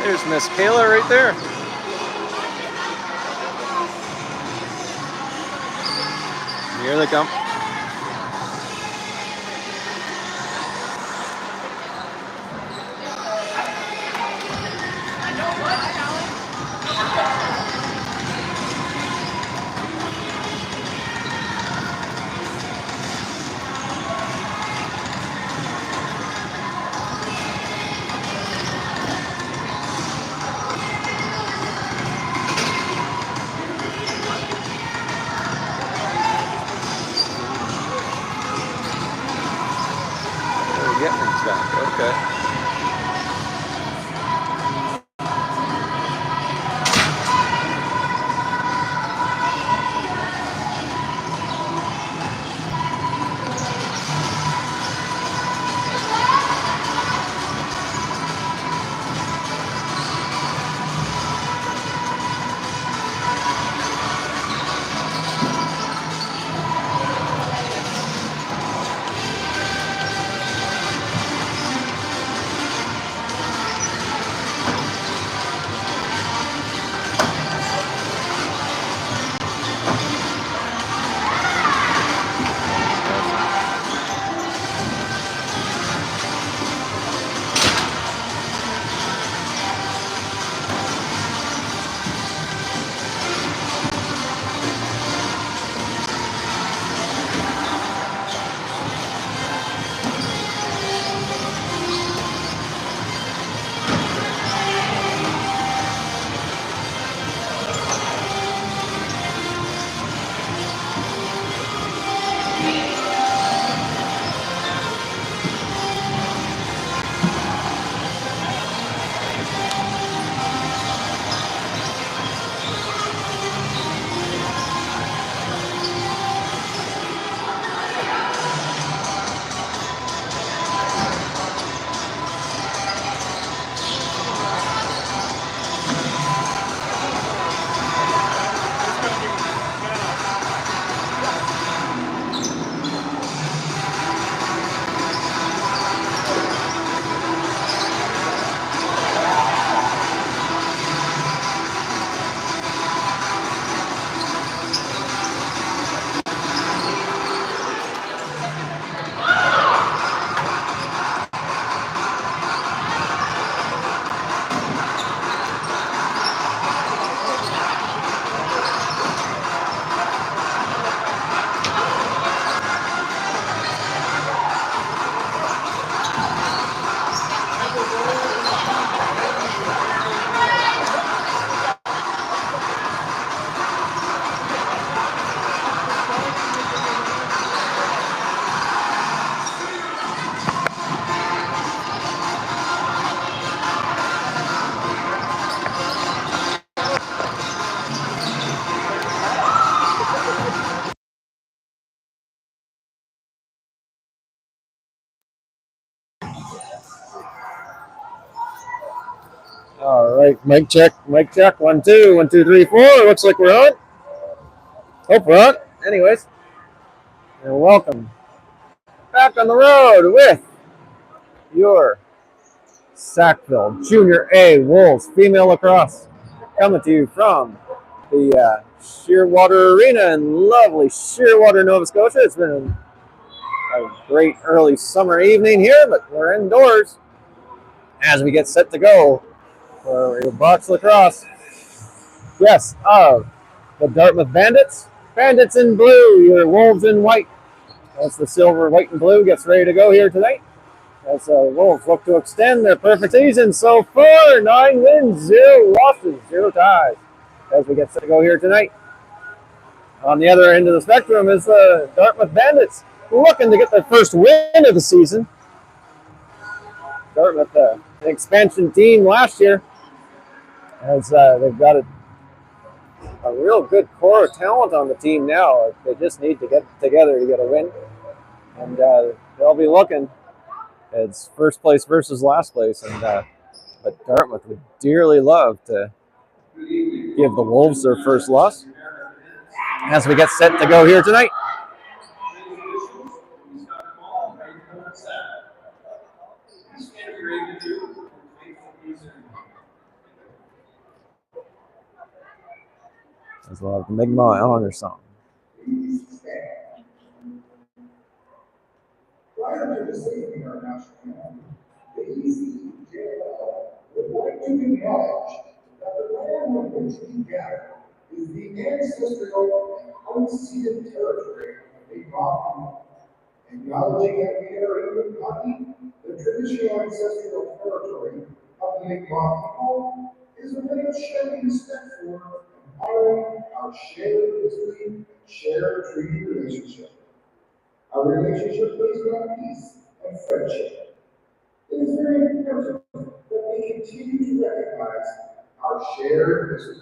There's Miss Kayla right there. Here they come. Getman's back. Okay. All right, mic check, 1, 2, 1, 2, 3, 4. Looks like we're on. Hope we're on. Anyways, and welcome back on the road with your Sackville Junior A Wolves female lacrosse, coming to you from the Shearwater Arena in lovely Shearwater, Nova Scotia. It's been a great early summer evening here, but we're indoors as we get set to go for your box lacrosse. Yes, of the Dartmouth Bandits. Bandits in blue, your Wolves in white. As the silver, white, and blue gets ready to go here tonight. As the Wolves look to extend their perfect season so far. 9 wins, 0 losses, 0 ties. As we get set to go here tonight. On the other end of the spectrum is the Dartmouth Bandits, looking to get their first win of the season. Dartmouth, an expansion team last year, as they've got a real good core of talent on the team now. They just need to get together to get a win. And they'll be looking. It's first place versus last place. And but Dartmouth would dearly love to give the Wolves their first loss as we get set to go here tonight. as well as the Mi'kmaq honor song. Prior to receiving our national anthem, the ECJL would like to acknowledge that the land on which we gather is the ancestral and unceded territory of the Mi'kmaq. Acknowledging that we are in good company, the traditional ancestral territory of the Mi'kmaq people is a way of showing respect for and honoring our shared history and shared treaty relationship. Our relationship based on peace and friendship. It is very important that we continue to recognize our shared history.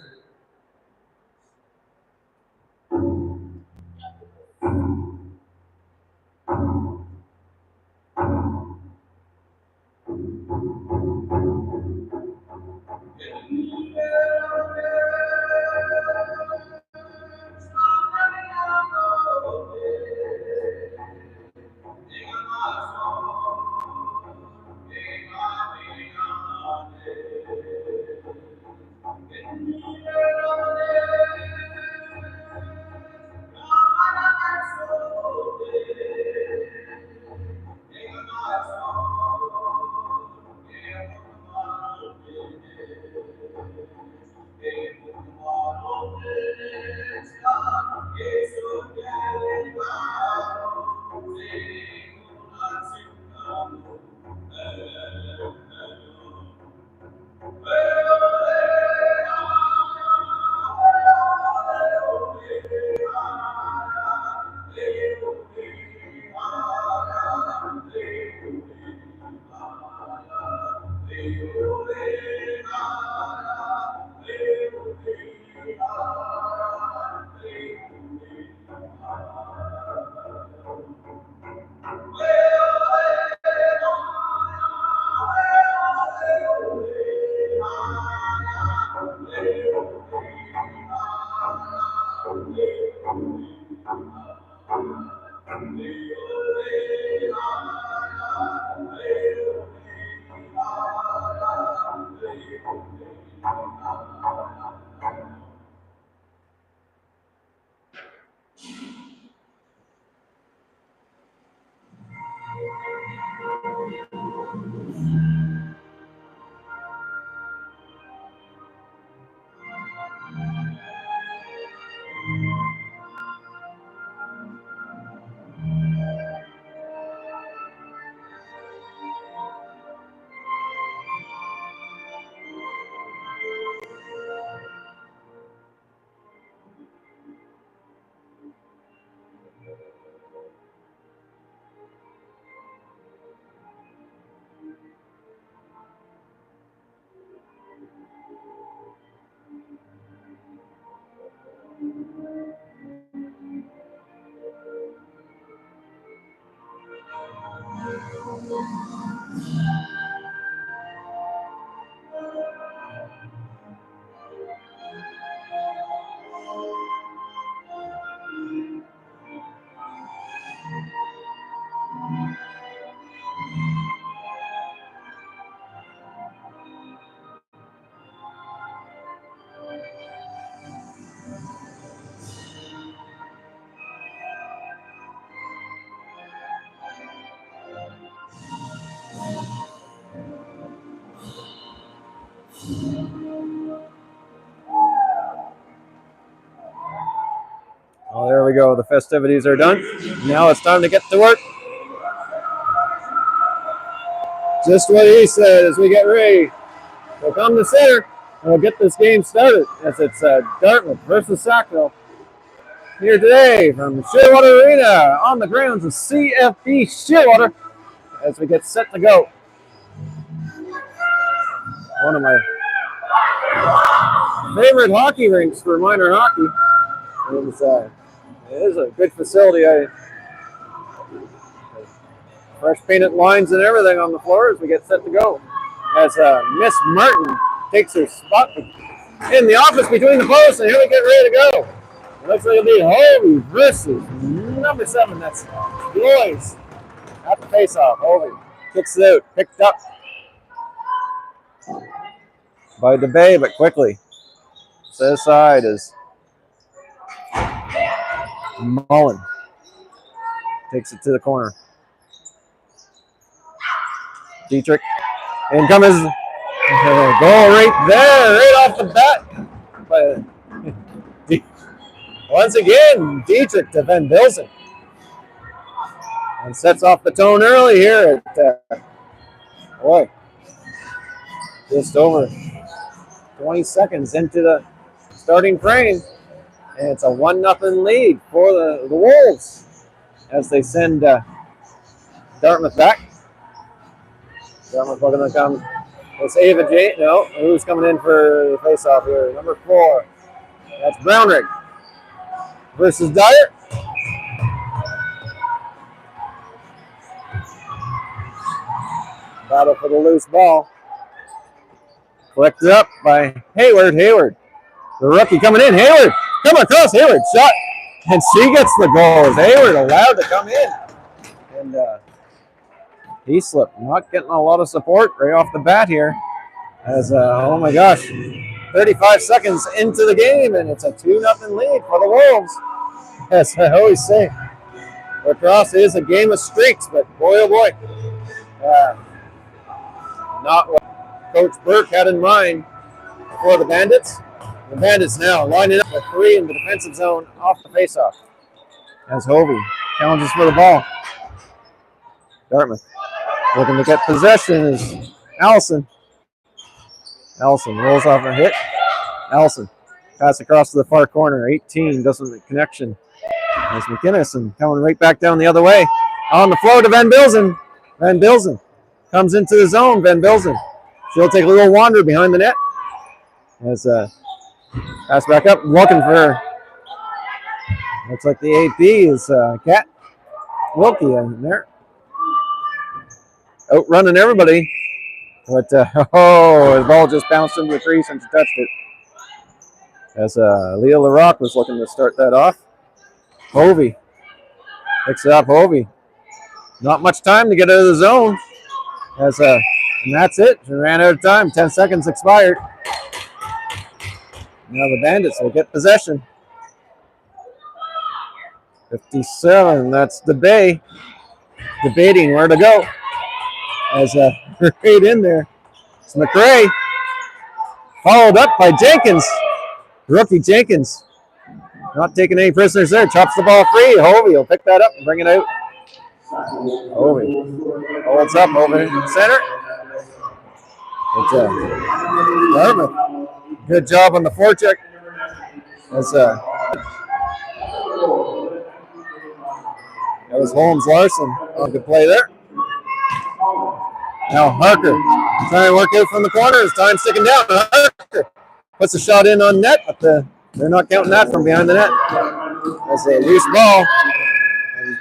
Oh, there we go. The festivities are done. Now it's time to get to work. Just what he said as we get ready. We'll come to center and we'll get this game started as it's Dartmouth versus Sackville. Here today from Shearwater Arena on the grounds of CFB Shearwater as we get set to go. One of my favorite hockey rinks for minor hockey. It is a good facility. Fresh painted lines and everything on the floor as we get set to go. As Miss Martin takes her spot in the office between the posts, and here we get ready to go. It looks like it'll be Hovey versus number 7. That's Blois at the face-off. Hovey kicks it out, picked up by DeBay, but quickly set aside as Mullen takes it to the corner. Dietrich. In comes goal right there, right off the bat. But once again, Dietrich to Van Bilzen. And sets off the tone early here at, boy, just over 20 seconds into the starting frame. And it's a 1-0 lead for the Wolves as they send Dartmouth back. Dartmouth looking to come. It's Ava J. No, who's coming in for the face-off here? Number 4. That's Brownrigg versus Dyer. Battle for the loose ball. Collected up by Hayward. Hayward, the rookie coming in. Hayward, come across. Hayward shot, and she gets the goal. Hayward allowed to come in, and he slipped. Not getting a lot of support right off the bat here. As oh my gosh, 35 seconds into the game, and it's a 2-0 lead for the Wolves. As I always say, lacrosse is a game of streaks, but boy oh boy, not what Coach Burke had in mind for the Bandits. The Bandits now lining up with 3 in the defensive zone off the faceoff. As Hovey challenges for the ball. Dartmouth looking to get possession is Allison. Allison rolls off a hit. Allison pass across to the far corner. 18 doesn't make connection. There's McInnes and coming right back down the other way. On the floor to Van Bilzen. Van Bilzen comes into the zone. Van Bilzen. She'll take a little wander behind the net. As pass back up, looking for. Looks like the AP is Kat Wilkie in there. Outrunning everybody. But the ball just bounced into the crease and she touched it. As Leah LaRock was looking to start that off. Hovey picks it up. Hovey. Not much time to get out of the zone. As and that's it. She ran out of time. 10 seconds expired. Now the Bandits will get possession. 57. That's the Bay debating where to go. As right in there, it's McRae, followed up by Jenkins. Rookie Jenkins, not taking any prisoners there. Chops the ball free. Hovey will pick that up and bring it out. Hovey holds up over in the center. It's Dartmouth. Good job on the forecheck. That's that was Holmes Larson. Good play there. Now Harker trying to work out from the corner. His time sticking down. Harker puts a shot in on net, but they're not counting that from behind the net. That's a loose ball. And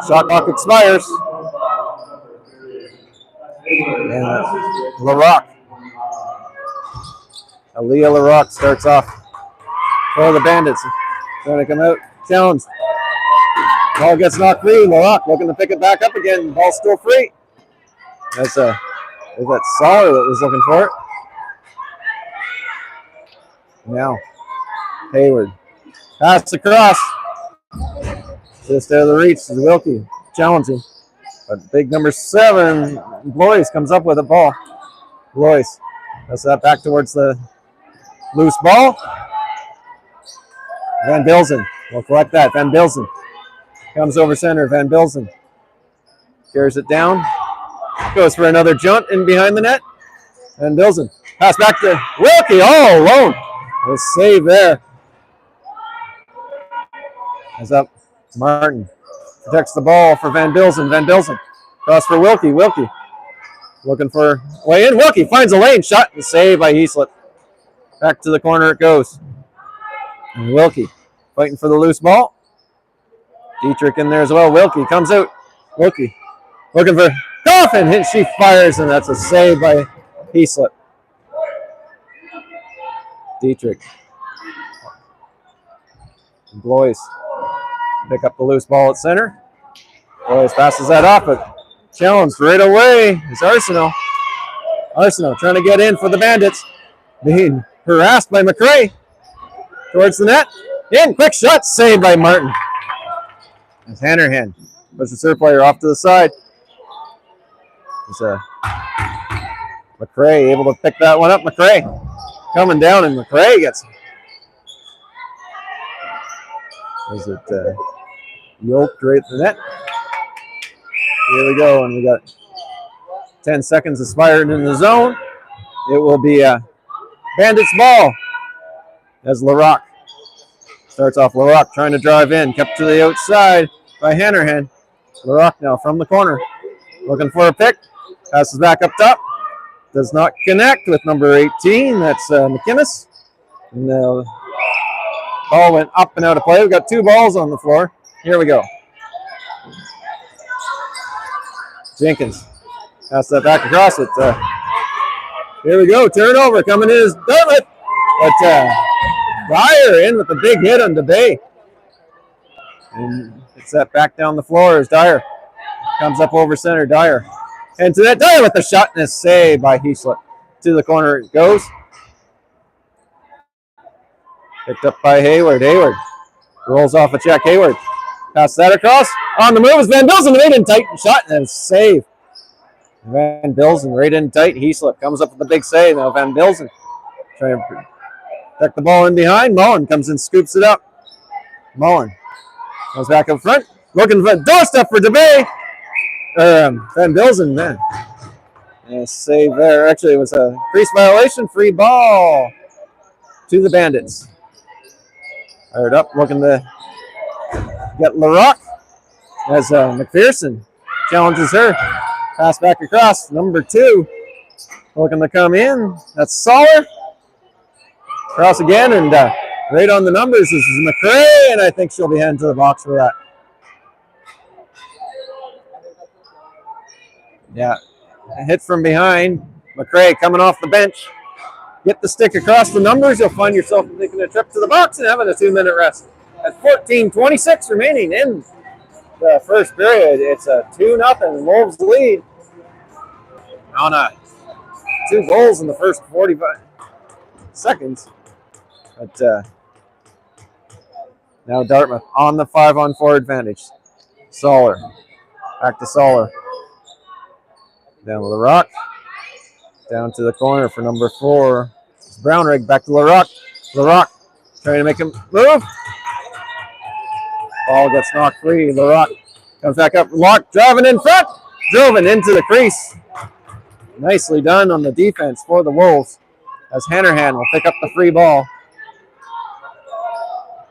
shot clock expires. And LaRock. Aaliyah LaRock starts off for the Bandits. Trying to come out. Challenged. Ball gets knocked free. LaRock looking to pick it back up again. Ball's still free. That's that Sawyer that was looking for it. Now, Hayward. Pass across. Just out of the reach is Wilkie. Challenging. But big number 7, Blois comes up with a ball. Blois. That's that back towards the loose ball. Van Bilzen will collect that. Van Bilzen comes over center. Van Bilzen carries it down. Goes for another jump in behind the net. Van Bilzen. Pass back to Wilkie all alone. A save there. As up Martin. Protects the ball for Van Bilzen. Van Bilzen. Cross for Wilkie. Wilkie. Looking for way in. Wilkie finds a lane. Shot and save by Heaslip. Back to the corner it goes. And Wilkie fighting for the loose ball. Dietrich in there as well. Wilkie comes out. Wilkie looking for Coffin. Hit. She fires, and that's a save by Heaslip. Dietrich. And Blois pick up the loose ball at center. Blois passes that off, but challenged right away is Arsenault. Arsenault trying to get in for the Bandits. Being harassed by McRae towards the net. In, quick shot, saved by Martin. As Hannerhan puts the serve player off to the side. It's McRae able to pick that one up. McRae coming down, and McRae gets. Is it yoked right to the net? Here we go, and we got 10 seconds expired in the zone. It will be a Bandits ball as LaRock starts off. LaRock trying to drive in, kept to the outside by Hannerhan. LaRock now from the corner, looking for a pick. Passes back up top. Does not connect with number 18. That's McInnes. And the ball went up and out of play. We've got 2 balls on the floor. Here we go. Jenkins. Pass that back across it. Here we go. Turnover coming in is Dartmouth. But Dyer in with a big hit on DeBay. And it's that back down the floor as Dyer comes up over center. Dyer. And to that Dyer with the shot and a save by Heaslip. To the corner it goes. Picked up by Hayward. Hayward rolls off a check. Hayward. Pass that across. On the move is Van Bilzen. Right in tight shot and save. Van Bilzen right in tight. Heaslip comes up with a big save. Now Van Bilzen trying to protect the ball in behind. Mullen comes and scoops it up. Mullen goes back up front. Looking for a doorstep for DeBay. Van Bilzen, man. And a save there. Actually, it was a crease violation. Free ball to the Bandits. Fired up, looking to get LaRock as McPherson challenges her. Pass back across, number 2. Looking to come in. That's Soller. Cross again, and right on the numbers. This is McRae, and I think she'll be heading to the box for that. Yeah, a hit from behind. McRae coming off the bench. Get the stick across the numbers. You'll find yourself taking a trip to the box and having a 2-minute rest. At 14:26 remaining in the first period, it's a 2-0 Wolves lead on 2 goals in the first 45 seconds. But now Dartmouth on the 5-on-4 advantage. Soller. Back to Soller. Down to LaRock. Down to the corner for number 4. It's Brownrigg. Back to LaRock. LaRock trying to make him move. Ball gets knocked free. LaRock comes back up. LaRock driving in front. Driven into the crease. Nicely done on the defense for the Wolves as Hannerhan will pick up the free ball.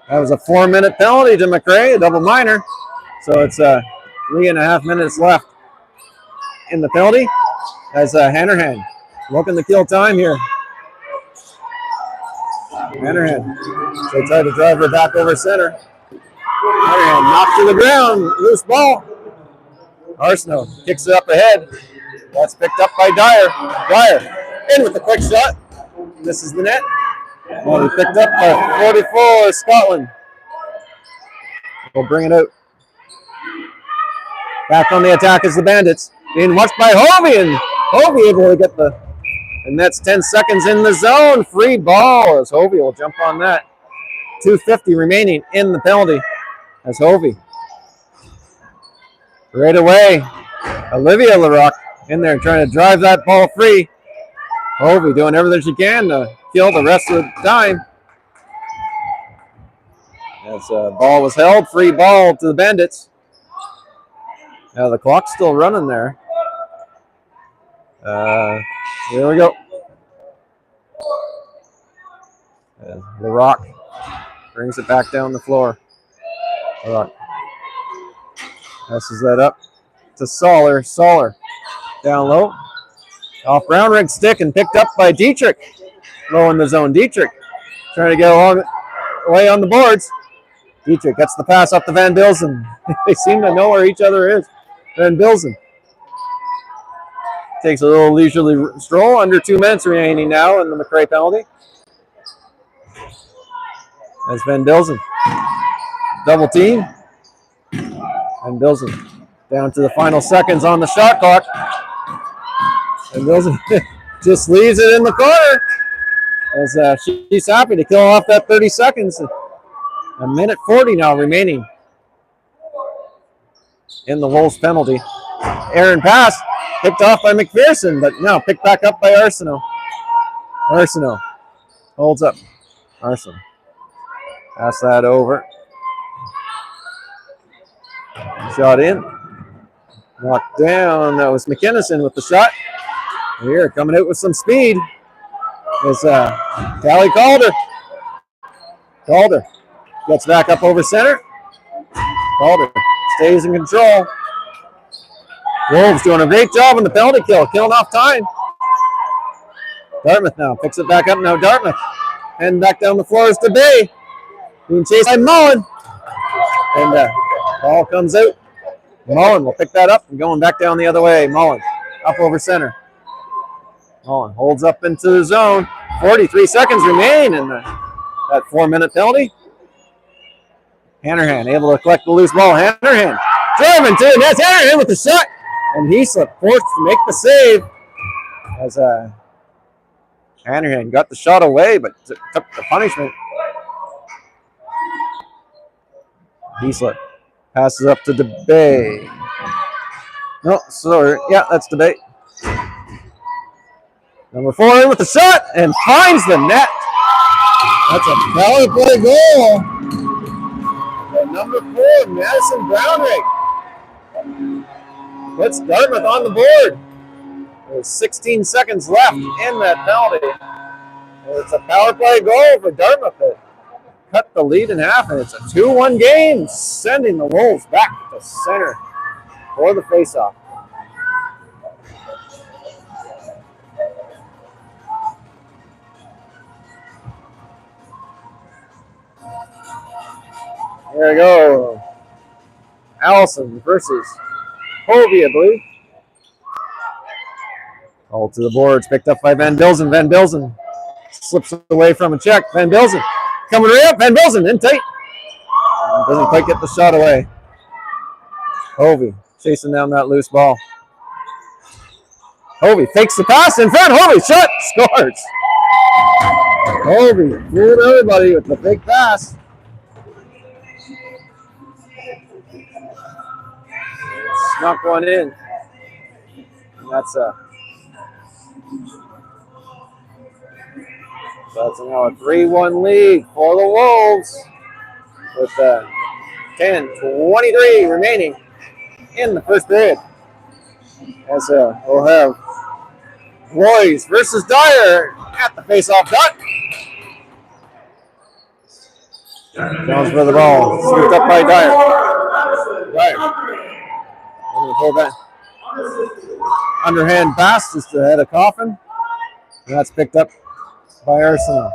That was a 4-minute penalty to McRae, a double minor. So it's 3.5 minutes left in the penalty as Hannerhan looking to kill time here. Hannerhan. They try to drive her back over center. Hannerhan knocked to the ground. Loose ball. Arsenault kicks it up ahead. That's picked up by Dyer. Dyer in with a quick shot. This is the net. Well, he picked up by 44 Scotland. We'll bring it out. Back on the attack is the Bandits. Being watched by Hovey, and Hovey able to get the, and that's 10 seconds in the zone. Free ball as Hovey will jump on that. 2:50 remaining in the penalty as Hovey. Right away, Olivia LaRock in there trying to drive that ball free. Hovey doing everything she can to kill the rest of the time. As ball was held, free ball to the Bandits. Now the clock's still running there. Here we go. LaRock brings it back down the floor. LaRock messes that up to Soller. Soller down low. Off Brownrigg's stick and picked up by Dietrich. Low in the zone. Dietrich trying to get along away on the boards. Dietrich gets the pass up to Van Bilzen. They seem to know where each other is. Van Bilzen takes a little leisurely stroll. Under 2 minutes remaining now in the McRae penalty. That's Van Bilzen. Double team. Van Bilzen down to the final seconds on the shot clock. And Bilzen just leaves it in the corner as she's happy to kill off that 30 seconds. A minute 40 now remaining in the Wolves penalty. Aaron pass, picked off by McPherson, but now picked back up by Arsenault. Arsenault holds up. Arsenault. Pass that over. Shot in. Knocked down. That was McKinnison with the shot. Here, coming out with some speed is Callie Calder. Calder gets back up over center. Calder stays in control. Wolves doing a great job on the penalty kill, killing off time. Dartmouth now picks it back up. Now Dartmouth heading back down the floor is to Bay. Being chased by Mullen. And ball comes out. Mullen will pick that up and going back down the other way. Mullen up over center. Mullen holds up into the zone. 43 seconds remain in that 4-minute penalty. Hannerhan able to collect the loose ball. Hannerhan driving to the net. Hannerhan with the shot. And Heaslip forced to make the save as Hannerhan got the shot away but took the punishment. Heaslip passes up to DeBay. No, sorry. Yeah, that's DeBay. Number 4 in with the shot and finds the net. That's a power play goal. And number 4, Madison Brownrigg, puts Dartmouth on the board. There's 16 seconds left in that penalty. And it's a power play goal for Dartmouth that cut the lead in half, and it's a 2-1 game, sending the Wolves back to center for the faceoff. There we go. Allison versus Hovey, I believe. All to the boards, picked up by Van Bilzen. Van Bilzen slips away from a check. Van Bilzen coming right up. Van Bilzen in tight. Doesn't quite get the shot away. Hovey chasing down that loose ball. Hovey fakes the pass in front. Hovey shot, scores. Hovey fooled everybody with the fake pass. Snuck one in. And that's now a 3-1 lead for the Wolves with 10:23 remaining in the first period. As we'll have Royce versus Dyer at the face-off dot. Jones for the ball, scooped up by Dyer. Dyer. Hold that underhand pass just ahead of Coffin. And that's picked up by Arsenal.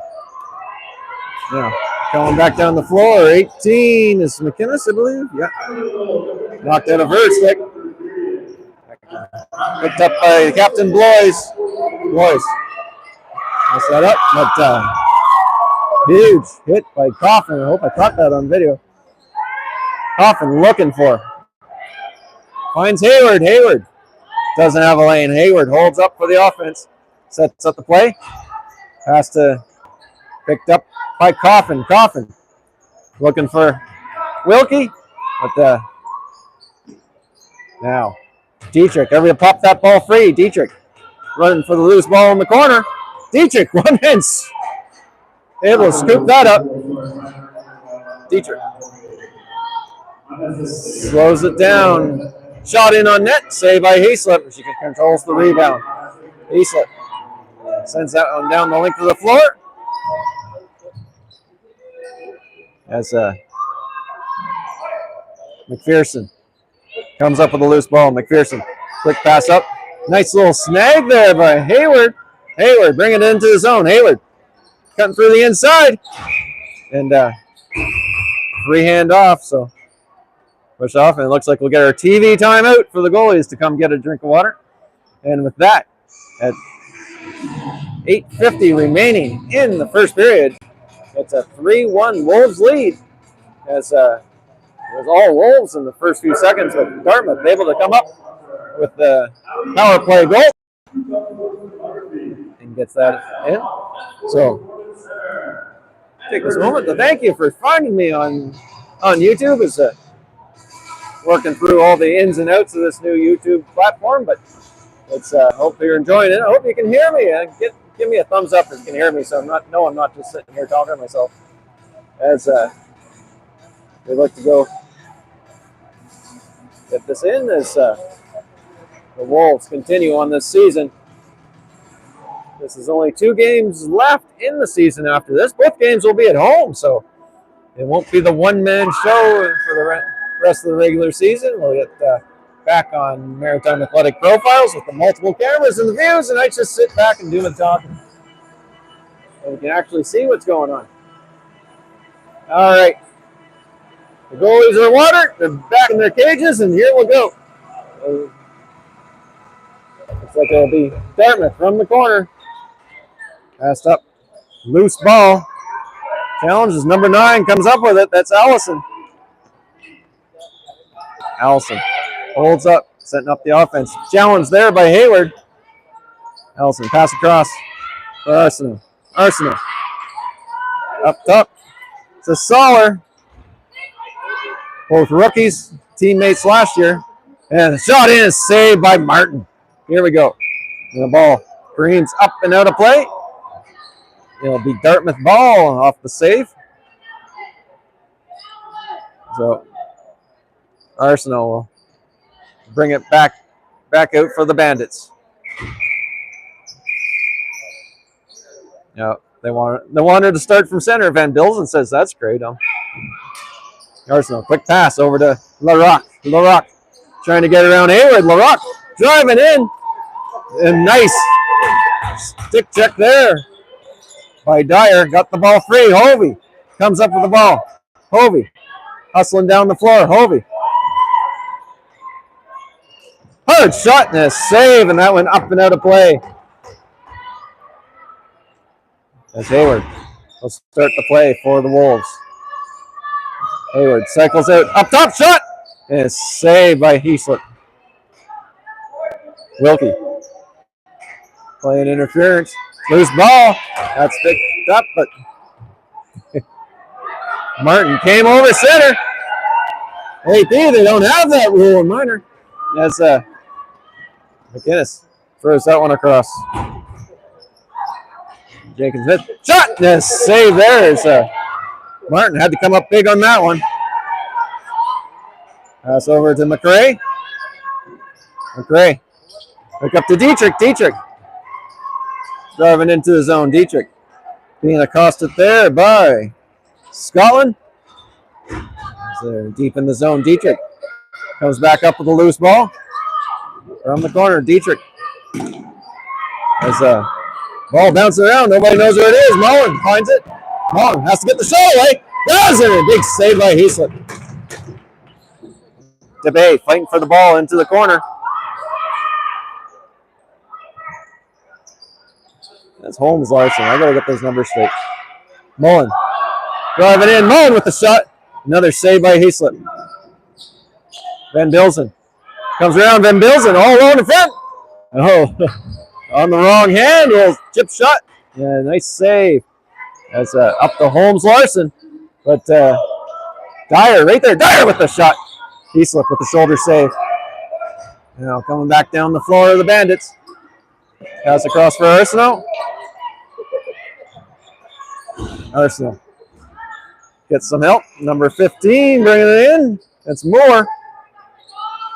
Yeah, going back down the floor. 18 is McInnes, I believe. Yeah. Knocked out of her stick. Picked up by Captain Blois. Blois. Messed that up, but huge hit by Coffin. I hope I caught that on video. Coffin looking for. Finds Hayward. Hayward doesn't have a lane. Hayward holds up for the offense. Sets up the play. Pass to picked up by Coffin. Coffin looking for Wilkie. But now Dietrich. Everybody pop that ball free. Dietrich running for the loose ball in the corner. Dietrich, one hands. Able to scoop that up. Dietrich slows it down. Shot in on net, saved by Heaslip. She controls the rebound. Heaslip sends that one down the length of the floor. As McPherson comes up with a loose ball. McPherson, quick pass up. Nice little snag there by Hayward. Hayward bringing it into the zone. Hayward cutting through the inside. And free hand off, so push off, and it looks like we'll get our TV timeout for the goalies to come get a drink of water. And with that, at 8:50 remaining in the first period, it's a 3-1 Wolves lead. As it was all Wolves in the first few seconds, with Dartmouth able to come up with the power play goal and gets that in. So take this moment to thank you for finding me on YouTube. It's working through all the ins and outs of this new YouTube platform, but it's hope you're enjoying it. I hope you can hear me. Give me a thumbs up if you can hear me, so I'm not just sitting here talking to myself. As we look to go get this in, as the Wolves continue on this season. This is only 2 games left in the season after this. Both games will be at home, so it won't be the one-man show for the rest of the regular season. We'll get back on Maritime Athletic Profiles with the multiple cameras and the views, and I just sit back and do the talking. So we can actually see what's going on. All right. The goalies are water. They're back in their cages, and here we'll go. Looks like it'll be Dartmouth from the corner. Passed up. Loose ball. Challenge is number 9. Comes up with it. That's Allison. Allison holds up, setting up the offense. Challenge there by Hayward. Allison pass across for Arsenal. Arsenal. Up top. It's a Soller. Both rookies, teammates last year. And the shot in is saved by Martin. Here we go. And the ball creams up and out of play. It'll be Dartmouth ball off the save. So Arsenal will bring it back out for the Bandits. Yeah, they wanted to start from center. Van Bilzen says that's great. Arsenal, quick pass over to Larocque. Larocque trying to get around Hayward. Larocque driving in. And nice stick check there by Dyer. Got the ball free. Hovey comes up with the ball. Hovey hustling down the floor. Hovey. Hard shot and a save, and that went up and out of play. As Hayward will start the play for the Wolves. Hayward cycles out. Up top shot. And a save by Heaslip. Wilkie. Playing interference. Loose ball. That's picked up, but Martin came over center. AP, they don't have that rule in minor. As McInnes throws that one across. Jenkins Smith. Shot. Yes, save there. As Martin had to come up big on that one. Pass over to McRae. McRae. Pick up to Dietrich. Dietrich. Driving into the zone. Dietrich being accosted there by Scotland. They're deep in the zone. Dietrich comes back up with a loose ball. From the corner. Dietrich. As a ball bouncing around. Nobody knows where it is. Mullen finds it. Mullen has to get the shot away. Does it. A big save by Heaslip. DeBay fighting for the ball into the corner. That's Holmes Larson. I got to get those numbers straight. Mullen. Driving in. Mullen with the shot. Another save by Heaslip. Van Bilzen. Comes around. Van Bilzen all alone in front. Oh, on the wrong hand. Little chip shot. Yeah, nice save. That's up to Holmes Larson. But Dyer right there. Dyer with the shot. Heaslip with the shoulder save. Now coming back down the floor of the Bandits. Pass across for Arsenal. Arsenal gets some help. Number 15 bringing it in. That's Moore.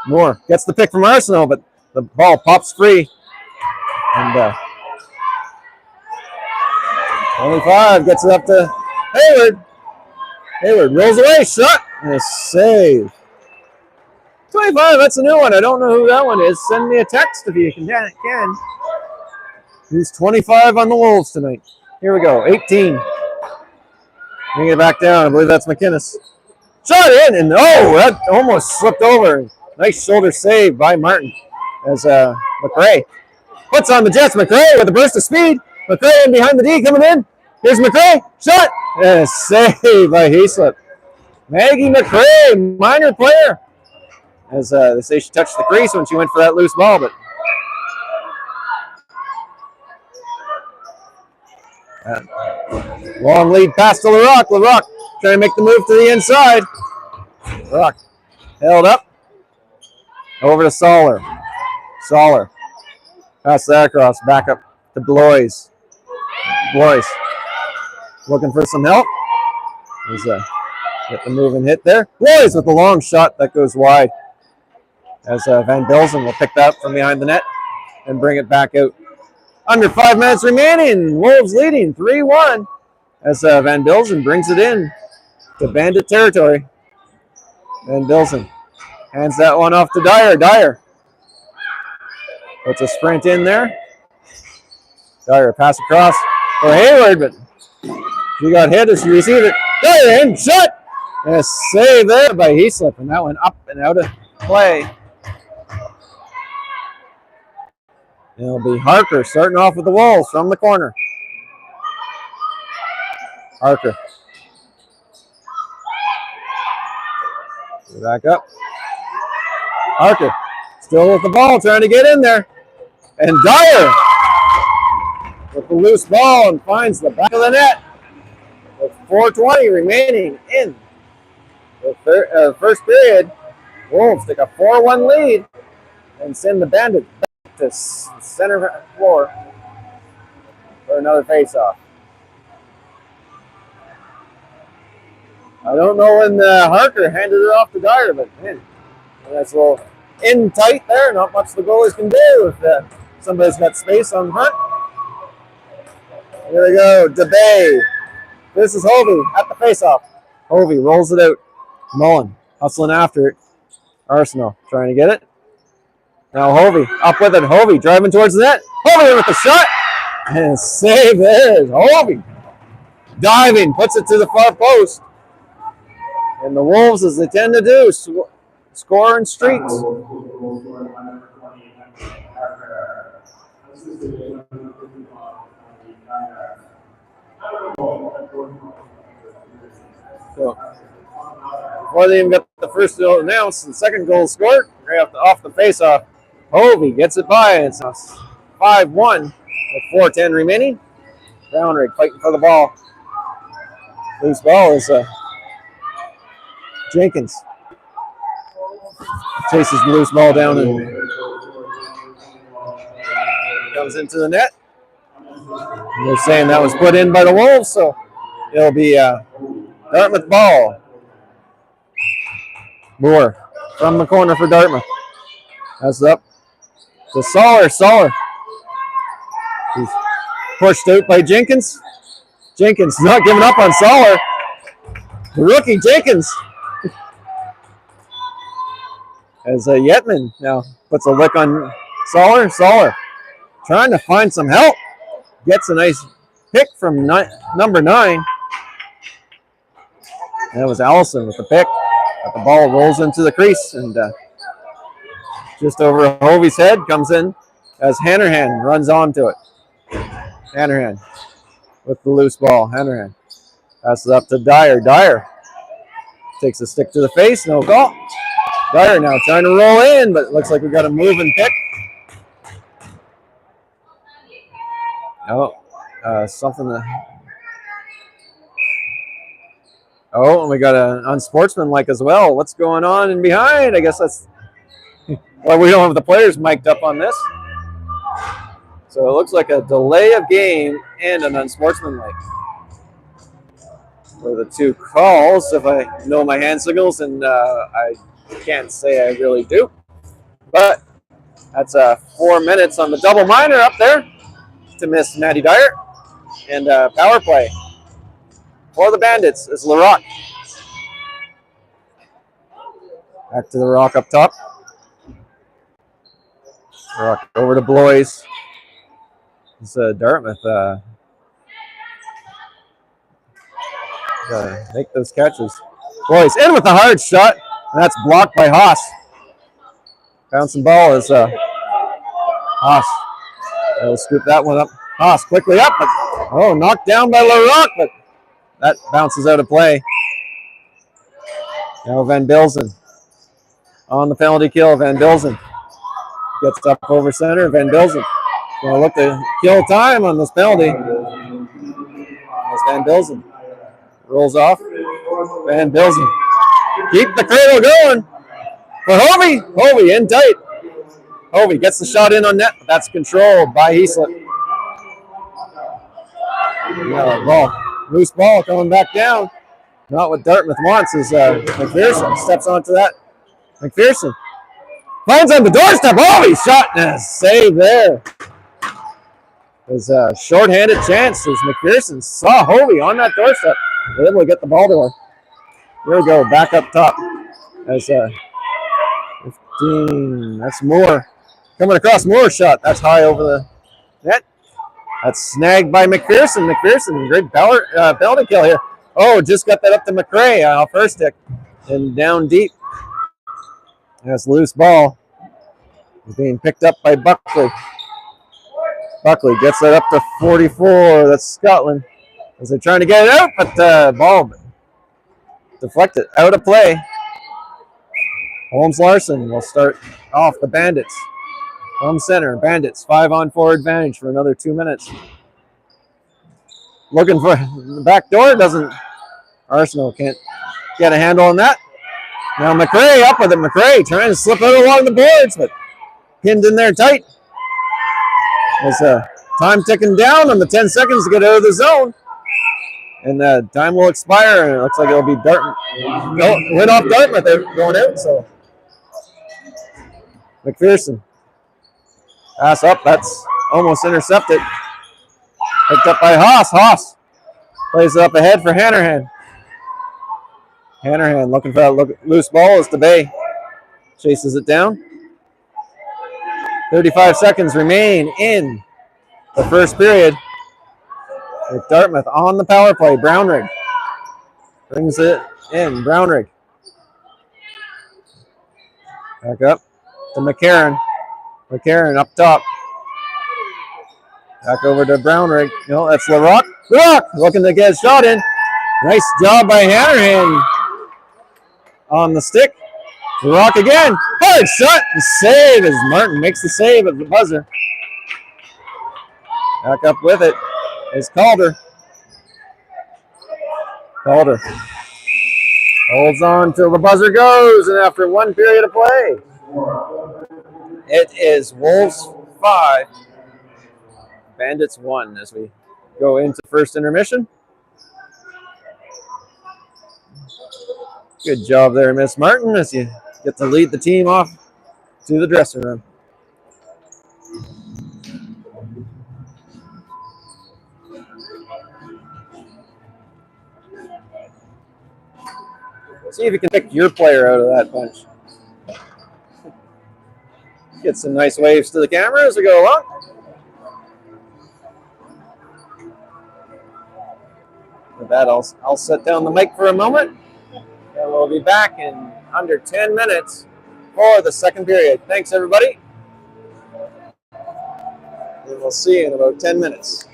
Moore gets the pick from Arsenal, but the ball pops free. And 25 gets it up to Hayward. Hayward rolls away. Shot. And a save. 25, that's a new one. I don't know who that one is. Send me a text if you can. Who's 25 on the Wolves tonight? Here we go. 18. Bring it back down. I believe that's McInnes. Shot in, and oh, that almost slipped over. Nice shoulder save by Martin as McRae puts on the Jets. McRae with a burst of speed. McRae in behind the D coming in. Here's McRae. Shot. And a save by Heaslip. Maggie McRae, minor player. As they say she touched the crease when she went for that loose ball, but Long lead pass to LaRock. LaRock trying to make the move to the inside. LaRock held up. Over to Soller. Soller. Pass that across. Back up to Blois. Blois looking for some help. He's get the move and hit there. Blois with the long shot that goes wide. As Van Bilzen will pick that up from behind the net and bring it back out. Under 5 minutes remaining. Wolves leading 3-1 as Van Bilzen brings it in to Bandit territory. Van Bilzen hands that one off to Dyer. Dyer puts a sprint in there. Dyer pass across for Hayward, but she got hit as she received it. Dyer in, shot! And a save there by Heaslip, and that went up and out of play. It'll be Harker starting off with the Wolves from the corner. Harker. Back up. Harker still with the ball, trying to get in there. And Dyer with the loose ball and finds the back of the net. With 4:20 remaining in the first period, Wolves take a 4-1 lead and send the Bandits back to center floor for another face-off. I don't know when Harker handed it off to Dyer, but man, that's a little in tight there. Not much the goalies can do if somebody's got space on front. Here we go, DeBay. This is Hovey at the face-off. Hovey rolls it out. Mullen hustling after it. Arsenal trying to get it. Now Hovey up with it. Hovey driving towards the net. Hovey with the shot. And save there is Hovey. Diving, puts it to the far post. And the Wolves, as they tend to do, score in streaks. So, before they even got the first goal announced, the second goal scored right off the face-off. Hovey gets it by, and it's 5-1 with 4:10 remaining. Brownrigg fighting for the ball. Loose ball is Jenkins. Chases the loose ball down and comes into the net. And they're saying that was put in by the Wolves, so it'll be Dartmouth ball. Moore from the corner for Dartmouth. That's up to Soller. Soller. He's pushed out by Jenkins. Jenkins not giving up on Soller. The rookie Jenkins. As Yetman now puts a lick on Soller. Soller trying to find some help. Gets a nice pick from number 9. And that was Allison with the pick. But the ball rolls into the crease and just over Hovey's head comes in as Hanrahan runs onto it. Hanrahan with the loose ball. Hanrahan passes up to Dyer. Dyer takes a stick to the face. No call. Dyer now trying to roll in, but it looks like we got a move and pick. Oh, something that. Oh, and we got an unsportsmanlike as well. What's going on in behind? I guess that's. Well, we don't have the players mic'd up on this. So it looks like a delay of game and an unsportsmanlike. For the two calls, if I know my hand signals, and I can't say I really do. But that's 4 minutes on the double minor up there to miss Maddie Dyer. And power play for the Bandits is LaRock. Back to the Rock up top. Rock over to Blois. It's Dartmouth. Gotta make those catches. Blois in with a hard shot. And that's blocked by Haas. Bouncing ball is Haas. They'll scoop that one up. Haas quickly up, but knocked down by LaRock, but that bounces out of play. Now Van Bilzen on the penalty kill. Van Bilzen gets up over center. Van Bilzen going to look to kill time on this penalty. Van Bilzen rolls off. Van Bilzen. Keep the cradle going for Hovey. Hovey in tight. Hovey gets the shot in on net. That's controlled by Heaslip. Yeah, ball. Loose ball coming back down. Not what Dartmouth wants is McPherson steps onto that. McPherson finds on the doorstep. Hovey shot and a save there. There's a short-handed chance as McPherson saw Hovey on that doorstep. Able to get the ball to her. Here we go, back up top. As 15, that's Moore. Coming across Moore's shot. That's high over the net. That's snagged by McPherson. McPherson, great belting kill here. Oh, just got that up to McRae off her stick. And down deep. That's loose ball. It's being picked up by Buckley. Buckley gets that up to 44. That's Scotland. As they're trying to get it out, but the ball deflected out of play. Holmes Larson will start off the Bandits. From center, Bandits 5-on-4 advantage for another 2 minutes. Looking for the back door, doesn't. Arsenal can't get a handle on that. Now McRae up with it. McRae trying to slip out along the boards, but pinned in there tight. There's time ticking down on the 10 seconds to get out of the zone. And time will expire, and it looks like it'll be Dartmouth. No, went off Dartmouth. They're going out, so. McPherson. Pass up. That's almost intercepted. Picked up by Haas. Haas plays it up ahead for Hannerhan. Hannerhan looking for that loose ball as DeBay chases it down. 35 seconds remain in the first period. With Dartmouth on the power play. Brownrigg brings it in. Brownrigg. Back up to McCarron. McCarron up top. Back over to Brownrigg. No, that's LaRock. LaRock looking to get a shot in. Nice job by Hannerhan on the stick. LaRock again. Hard shot and save as Martin makes the save at the buzzer. Back up with it is Calder. Calder holds on till the buzzer goes, and after 1 period of play, it is Wolves 5, Bandits 1 as we go into first intermission. Good job there, Miss Martin, as you get to lead the team off to the dressing room. See if you can pick your player out of that bunch. Get some nice waves to the camera as we go along. With that, I'll set down the mic for a moment, and we'll be back in under 10 minutes for the second period. Thanks, everybody. And we'll see you in about 10 minutes.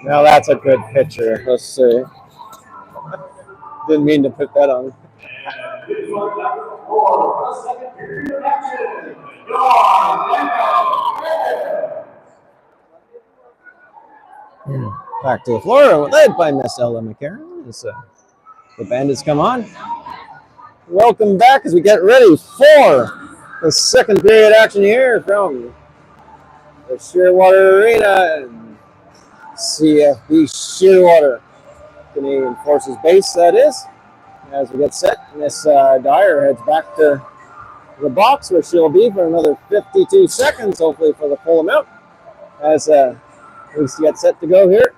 Now that's a good picture. Let's see. Didn't mean to put that on. Back to the floor, led by Miss Ella McCarron. As the Bandits come on. Welcome back as we get ready for the second period action here from the Shearwater Arena and CFB Shearwater. Canadian Forces Base, that is. As we get set, Miss Dyer heads back to the box where she'll be for another 52 seconds, hopefully for the full amount, as we get set to go here.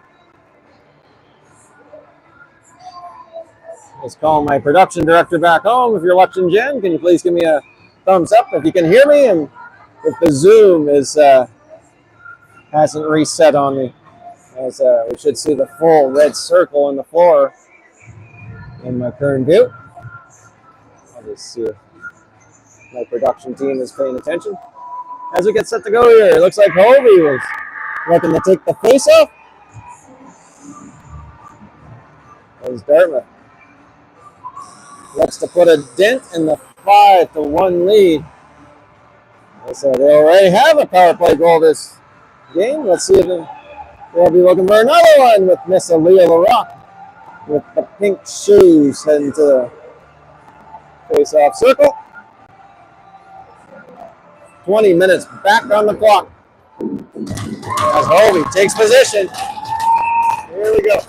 Just calling my production director back home. If you're watching, Jen, can you please give me a thumbs up if you can hear me and if the Zoom is hasn't reset on me. As we should see the full red circle on the floor in my current view. I'll just see if my production team is paying attention. As we get set to go here, it looks like Hovey was looking to take the face off. As Dartmouth looks to put a dent in the 5-1 lead. So they already have a power play goal this game. Let's see if they'll be looking for another one with Miss Aaliyah LaRock with the pink shoes heading to the face-off circle. 20 minutes back on the clock. As Hovey takes position. Here we go.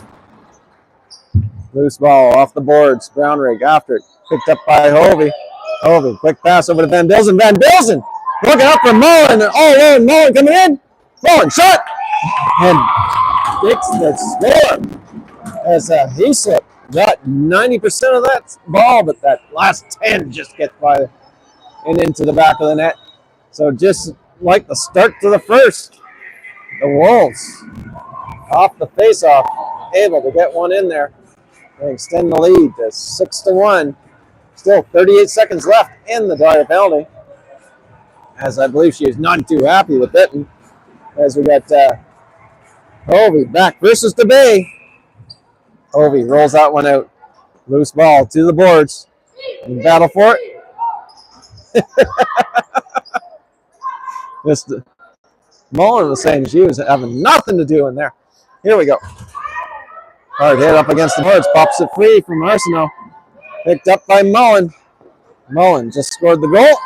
Loose ball off the boards. Brownrigg after it. Picked up by Hovey. Hovey, quick pass over to Van Bilzen. Van Bilzen looking up for Mullen. All alone. Mullen coming in. Mullen shot. And takes the score. As he slipped. Got 90% of that ball, but that last 10 just gets by and into the back of the net. So just like the start to the first, the Wolves off the face-off, able to get one in there and extend the lead to 6-1. Still 38 seconds left in the Dyer penalty, as I believe she is not too happy with it. And as we got Hovey back versus DeBay. Hovey rolls that one out. Loose ball to the boards. In battle for it. Mullen was saying she was having nothing to do in there. Here we go. Hard hit up against the boards. Pops it free from Arsenault. Picked up by Mullen. Mullen just scored the goal.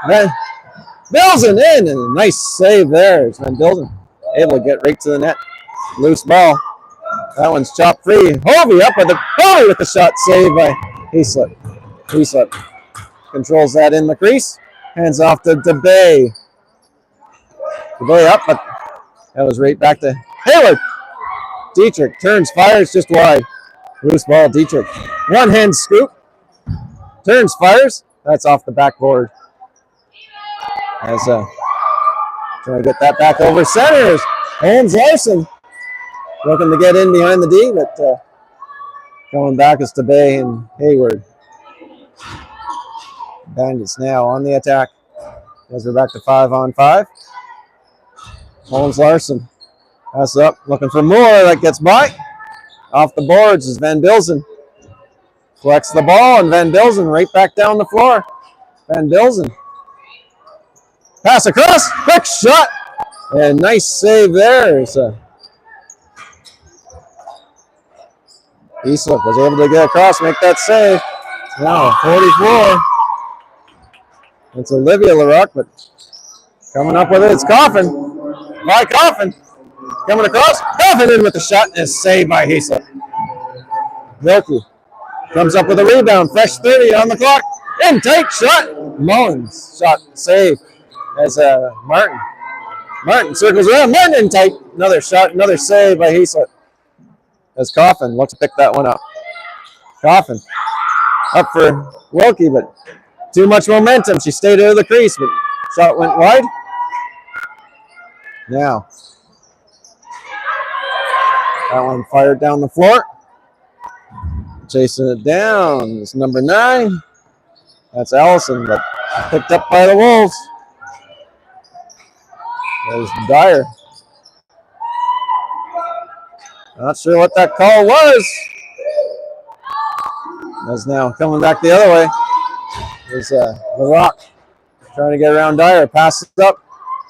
Van Bilzen in. And a nice save there. Van Bilzen able to get right to the net. Loose ball. That one's chopped free. Hovey up with the shot. Saved by Heaslip. Heaslip controls that in the crease. Hands off to DeBay. DeBay up, but that was right back to Hayward. Dietrich turns, fires just wide. Loose ball, Dietrich. One hand scoop. Turns, fires. That's off the backboard. As trying to get that back over centers. Holmes Larson looking to get in behind the D, but going back is DeBay and Hayward. Bandits now on the attack as we're back to 5-on-5. Holmes Larson passes up, looking for more. That gets by. Off the boards is Van Bilzen. Collects the ball, and Van Bilzen right back down the floor. Van Bilzen. Pass across. Quick shot. And nice save there. Heaslip was able to get across, make that save. Now 44. It's Olivia LaRock, but coming up with it, it's Coffin. By Coffin. Coming across. Coffin in with the shot, and is saved by Heaslip. Wilkie comes up with a rebound. Fresh 30 on the clock. In tight shot. Mullins shot save as Martin. Martin circles around. Martin in tight. Another shot, another save by Heaslip. As Coffin looks to pick that one up. Coffin up for Wilkie, but too much momentum. She stayed out of the crease, but shot went wide. Now, that one fired down the floor. Chasing it down is number 9. That's Allison, but picked up by the Wolves. There's Dyer. Not sure what that call was. That's now coming back the other way. There's LaRock trying to get around Dyer. Passes up.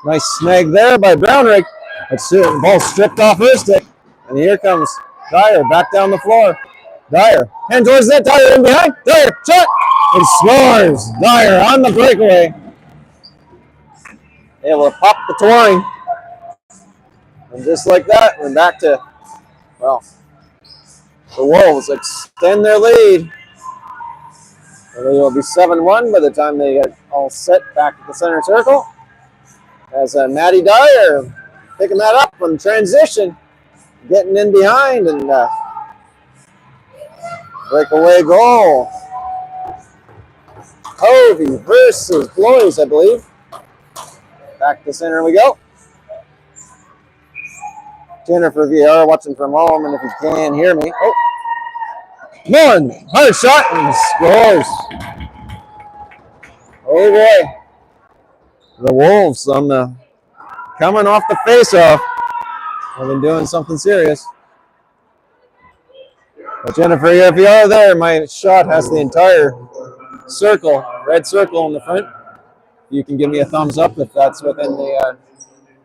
Nice snag there by Brownrigg. The ball stripped off her stick. And here comes Dyer back down the floor. Dyer. And towards that. Dyer in behind. Dyer. Shot. And scores. Dyer on the breakaway. Able to pop the touring. And just like that, we're back to, well, the Wolves extend their lead. And they will be 7-1 by the time they get all set back at the center circle. As Maddie Dyer picking that up from transition, getting in behind, and breakaway goal. Hovey versus Blois, I believe. Back to center we go. Jennifer VR watching from home, and if you can hear me, oh, one hard shot and scores. Oh boy, the Wolves on the coming off the face-off. I've been doing something serious. But Jennifer, if you are there, my shot has the entire circle, red circle in the front. You can give me a thumbs up if that's within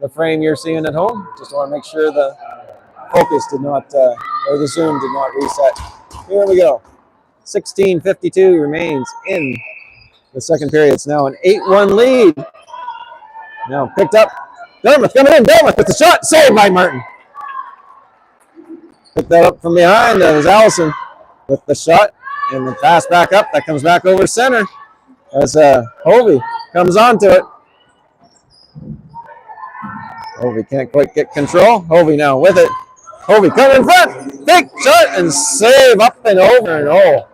the frame you're seeing at home. Just want to make sure the focus did not, or the zoom did not reset. Here we go. 16:52 remains in the second period. It's now an 8-1 lead. Now picked up. Dartmouth coming in. Dartmouth with the shot. Saved by Martin. Picked that up from behind. That was Allison with the shot. And the pass back up. That comes back over center as Hovey comes onto it. Hovey can't quite get control. Hovey now with it. Hovey coming in front. Big shot and save up and over and oh.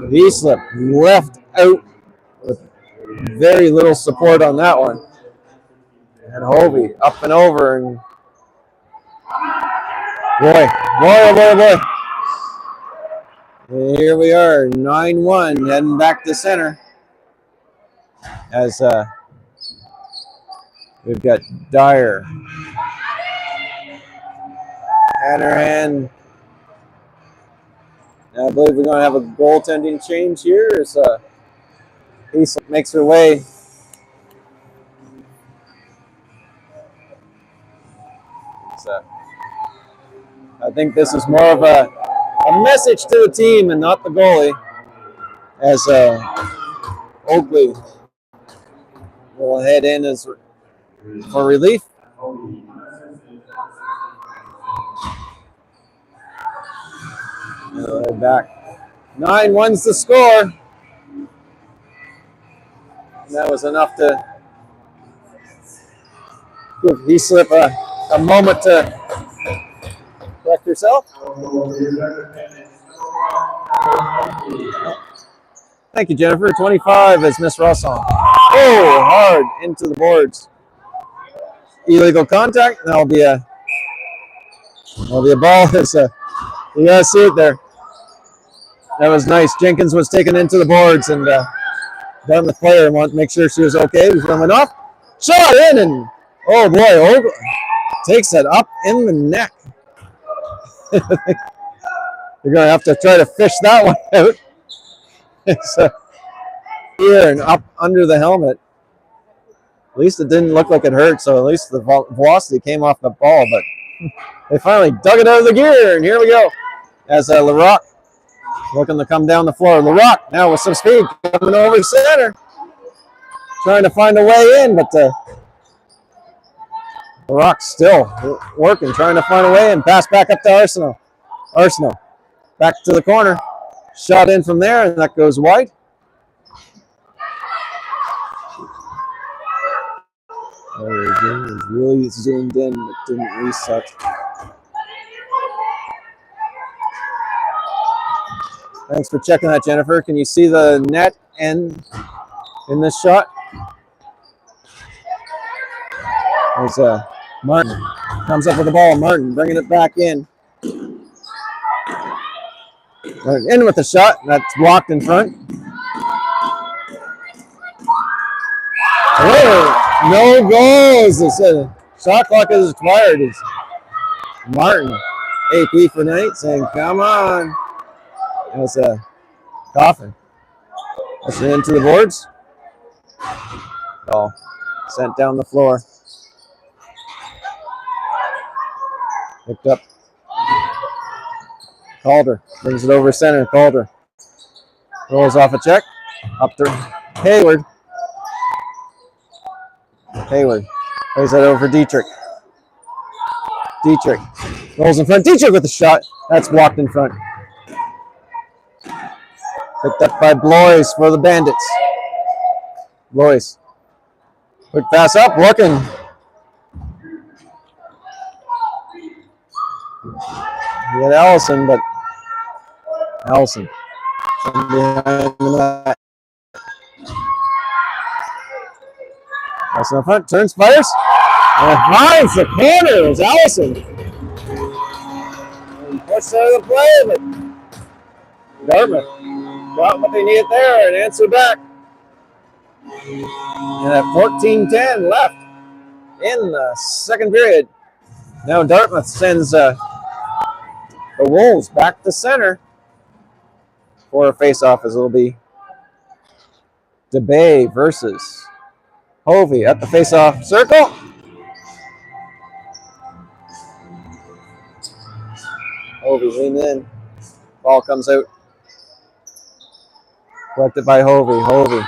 V-slip left out with very little support on that one. And Hovey up and over and boy. And here we are, 9-1, heading back to center. As we've got Dyer. Hanrahan. I believe we're going to have a goaltending change here as East makes her way. I think this is more of a message to the team and not the goalie, as Oakley will head in as for relief. Back. 9-1's the score. And that was enough to give V-slip a moment to correct herself. Thank you, Jennifer. 25 is Miss Rosson. Oh, hard into the boards. Illegal contact. That'll be a ball. You gotta see it there. That was nice. Jenkins was taken into the boards, and Dartmouth player wanted to make sure she was okay before it went off. Shot in, and oh boy, takes it up in the neck. You're gonna have to try to fish that one out. It's here and up under the helmet. At least it didn't look like it hurt, so at least the velocity came off the ball, but they finally dug it out of the gear, and here we go. As LaRock looking to come down the floor. LaRock now with some speed coming over center. Trying to find a way in, but LaRock still working, trying to find a way in. Pass back up to Arsenault. Arsenault back to the corner. Shot in from there, and that goes wide. The game is really zoomed in, but didn't reset. Thanks for checking that, Jennifer. Can you see the net end in this shot? There's Martin comes up with the ball. Martin bringing it back in. In with the shot. That's blocked in front. Oh, no goals. The shot clock is expired. It's Martin, AP for night, saying, come on. It was a Coffin. Pushing it into the boards. Ball sent down the floor. Picked up. Calder brings it over center. Calder rolls off a check. Up to Hayward. Hayward plays that over Dietrich. Dietrich rolls in front. Dietrich with the shot. That's blocked in front. Picked up by Blois for the Bandits. Blois. Quick pass up, looking. We had Allison, but Allison behind the net. Allison up front, turns, fires. Finds the corner is Allison. Pushed out of the play, but Dartmouth got what they needed there and answered back. And at 14:10 left in the second period. Now Dartmouth sends the Wolves back to center for a face-off, as it'll be DeBay versus Hovey at the face-off circle. Hovey lean in. Ball comes out. Collected by Hovey. Hovey.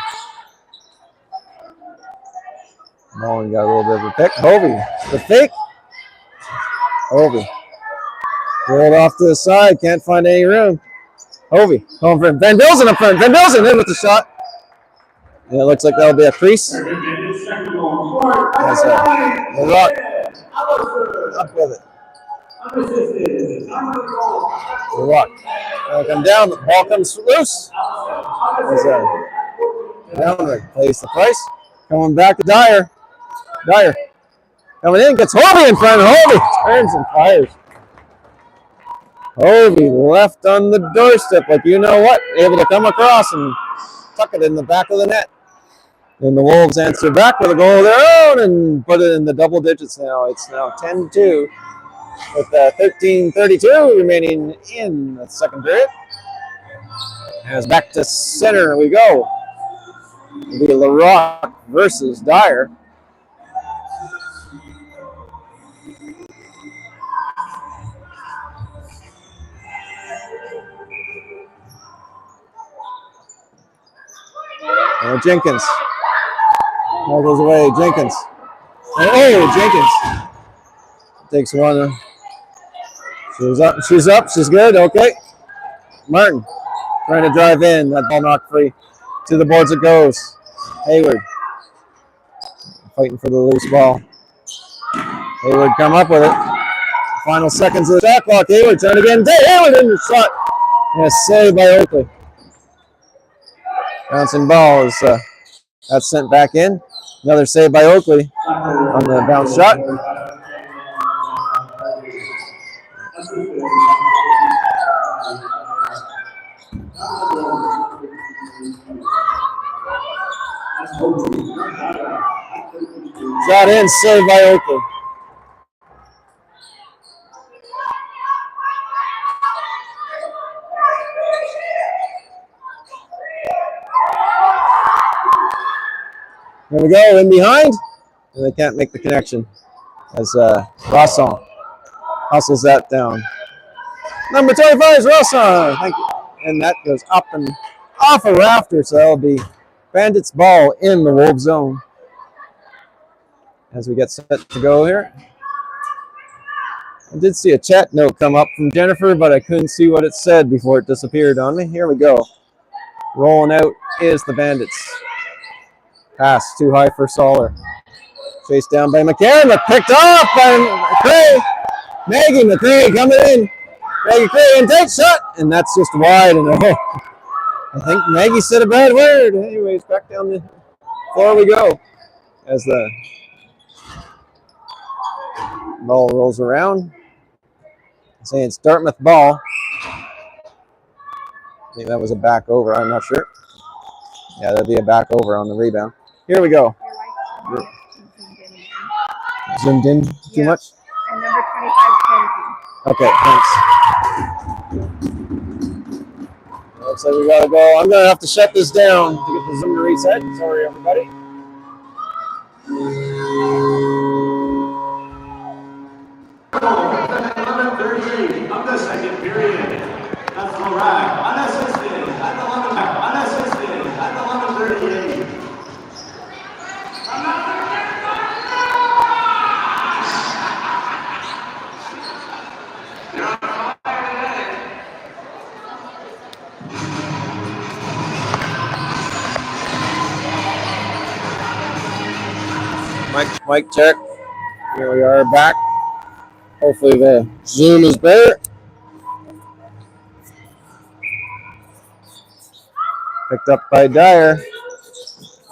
Mullen got a little bit of a pick. Hovey. The fake. Hovey. Rolled off to the side. Can't find any room. Hovey. Home for Van Bilzen up front. Van Bilzen in with the shot. And it looks like that'll be a crease. As the Rock up with it. The Rock. Come down. The ball comes loose. As Downrick plays the price. Coming back to Dyer. Dyer coming in. Gets Hovey in front. Hovey turns and fires. Hovey left on the doorstep, like you know what, able to come across and tuck it in the back of the net. And the Wolves answer back with a goal of their own and put it in the double digits now. It's now 10-2 with 13:32 remaining in the second period. As back to center we go. It'll be LaRock versus Dyer. Jenkins. Ball goes away. Jenkins. Oh, Jenkins. Takes one. She's up. She's up. She's good. Okay. Martin trying to drive in. That ball knocked free. To the boards it goes. Hayward. Fighting for the loose ball. Hayward come up with it. Final seconds of the shot clock. Hayward trying again. Hayward in the shot. And a save by Oakley. Bouncing ball is that's sent back in. Another save by Oakley on the bounce shot. Shot in, saved by Oakley. Here we go, in behind, and they can't make the connection as Rosson hustles that down. Number 25 is Rosson, thank you. And that goes up and off a rafter, so that'll be Bandits ball in the Wolves zone. As we get set to go here. I did see a chat note come up from Jennifer, but I couldn't see what it said before it disappeared on me. Here we go. Rolling out is the Bandits. Pass too high for Soller. Chased down by McCarron, but picked off by McCray. Maggie McCray coming in. Maggie McCray in tight shot, and that's just wide. And I think Maggie said a bad word. Anyways, back down the floor we go. As the ball rolls around. I'm saying it's Dartmouth ball. I think that was a back over. I'm not sure. Yeah, that'd be a back over on the rebound. Here we go. Zoomed in too much? And number 25, Kenzie. Okay, thanks. Looks like we gotta go. I'm gonna have to shut this down to get the Zoom to reset. Sorry, everybody. Of the second period. That's Lorak, unassisted, at 11:38. Mic check. Here we are back. Hopefully the Zoom is better. Picked up by Dyer.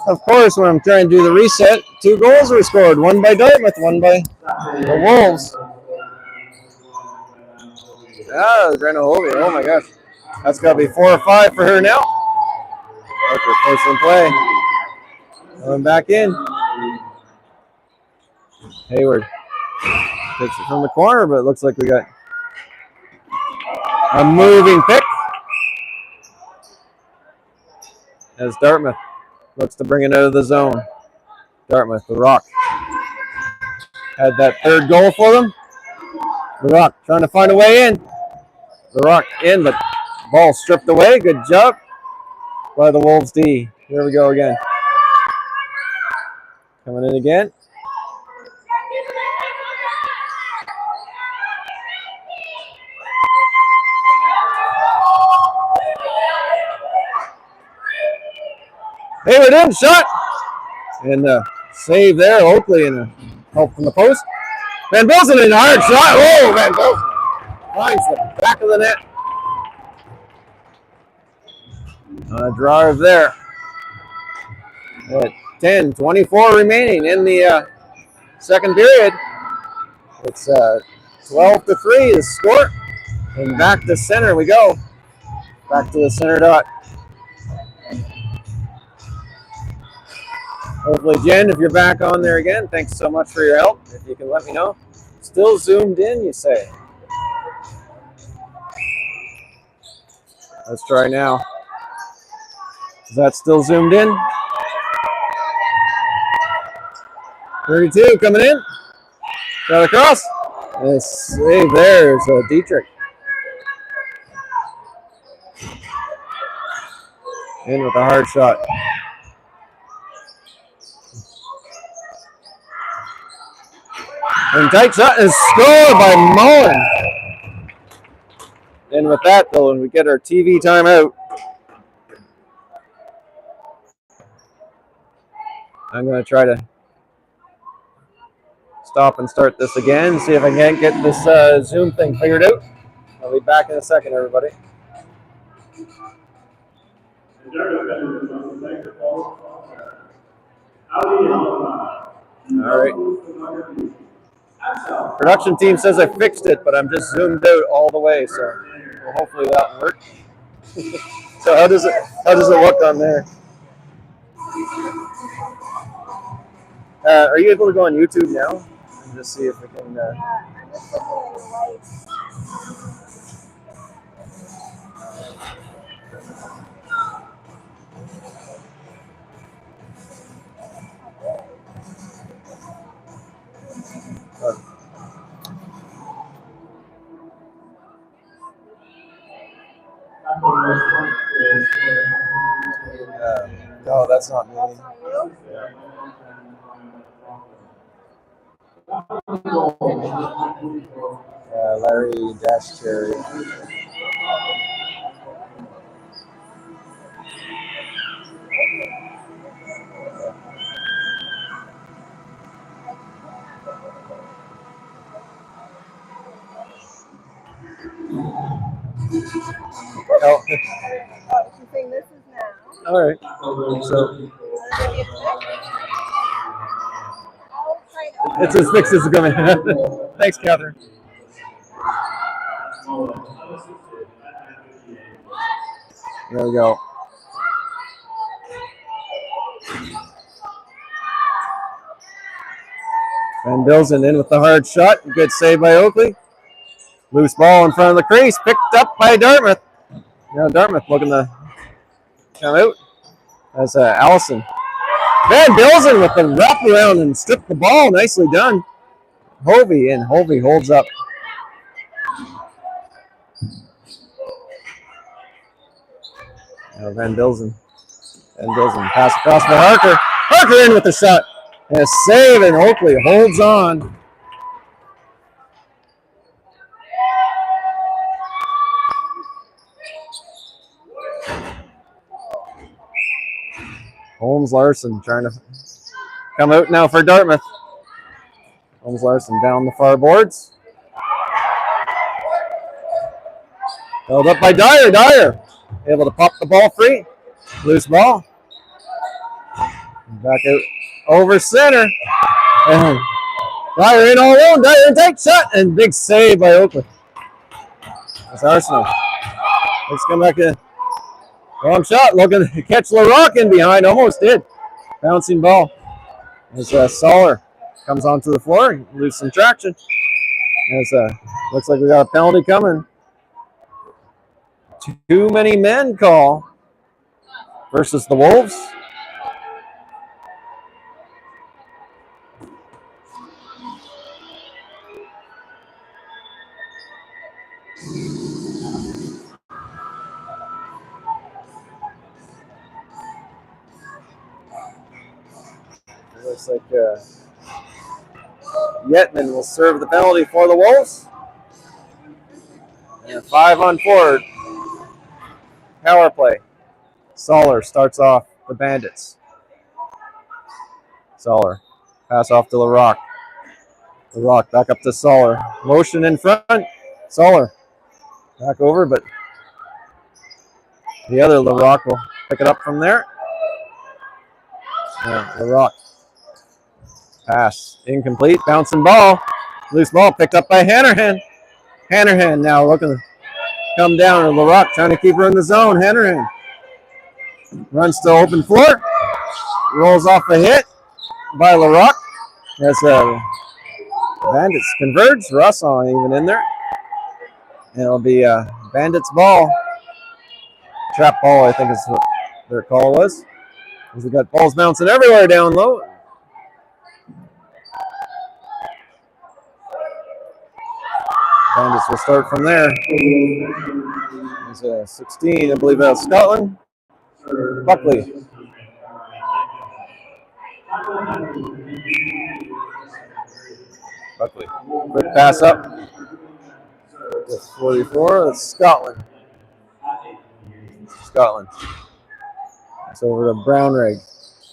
of course, when I'm trying to do the reset, 2 goals were scored. One by Dartmouth, one by the Wolves. Ah, Brenna Hovey. Oh my gosh. That's got to be 4 or 5 for her now. Parker forcing play. Going back in. Hayward takes it from the corner, but it looks like we got a moving pick. As Dartmouth looks to bring it out of the zone. Dartmouth, the Rock. Had that 3rd goal for them. The Rock trying to find a way in. The Rock in, but ball stripped away. Good job by the Wolves D. Here we go again. Coming in again. Hayward in, shot. And save there, Oakley, and a help from the post. Van Bilsen in a hard shot. Oh, Van Bilsen finds the back of the net. On a drive there. At 10:24 remaining in the second period. It's 12-3 the score. And back to center we go. Back to the center dot. Hopefully, Jen, if you're back on there again, thanks so much for your help. If you can let me know. Still zoomed in, you say? Let's try now. Is that still zoomed in? 32 coming in. Got across. And a save there is Dietrich. In with a hard shot. And tight shot is scored by Mullen. And with that, though, when we get our TV timeout, I'm going to try to stop and start this again, see if I can't get this Zoom thing figured out. I'll be back in a second, everybody. All right. Production team says I fixed it, but I'm just zoomed out all the way, so well, hopefully that will work. So how does it look on there? Are you able to go on YouTube now and just see if we can? I'm just looking at the lights. No, that's not me. That's not you? Larry Dash Cherry. Oh. She's saying this is now. All right. So it's as fixed as it's going to happen. Thanks, Catherine. There we go. Van Bilsen in with the hard shot. Good save by Oakley. Loose ball in front of the crease. Picked up by Dartmouth. Now Dartmouth looking to come out. That's Allison. Van Bilsen with the wraparound and stripped the ball. Nicely done. Hovey, and Hovey holds up. Now Van Bilsen. Van Bilsen pass across for Harker. Harker in with the shot. And a save, and Oakley holds on. Holmes Larson trying to come out now for Dartmouth. Holmes Larson down the far boards. Held up by Dyer. Dyer able to pop the ball free. Loose ball. Back out over center. And Dyer in all alone. Dyer in tight shot. And big save by Oakland. That's Arsenal. Let's come back in. Wrong shot. Looking to catch LaRock in behind. Almost did. Bouncing ball. As Soller comes onto the floor. Lose some traction. As looks like we got a penalty coming. Too many men call versus the Wolves. It looks like Yetman will serve the penalty for the Wolves. And 5-on-4 power play. Soller starts off the Bandits. Soller. Pass off to LaRock. LaRock back up to Soller. Motion in front. Soller. Back over, but the other LaRock will pick it up from there. Yeah, LaRock. Pass. Incomplete. Bouncing ball. Loose ball picked up by Hannerhan. Hannerhan now looking to come down. And LaRock trying to keep her in the zone. Hannerhan runs to open floor. Rolls off a hit by LaRock. As Bandits converge. Russell even in there. And it'll be Bandits ball. Trap ball, I think is what their call was. As we got balls bouncing everywhere down low. Bandits will start from there. It's 16, I believe that's Scotland. Buckley. Buckley. Quick pass up. That's 44. That's Scotland. Scotland. It's over to Brownrigg.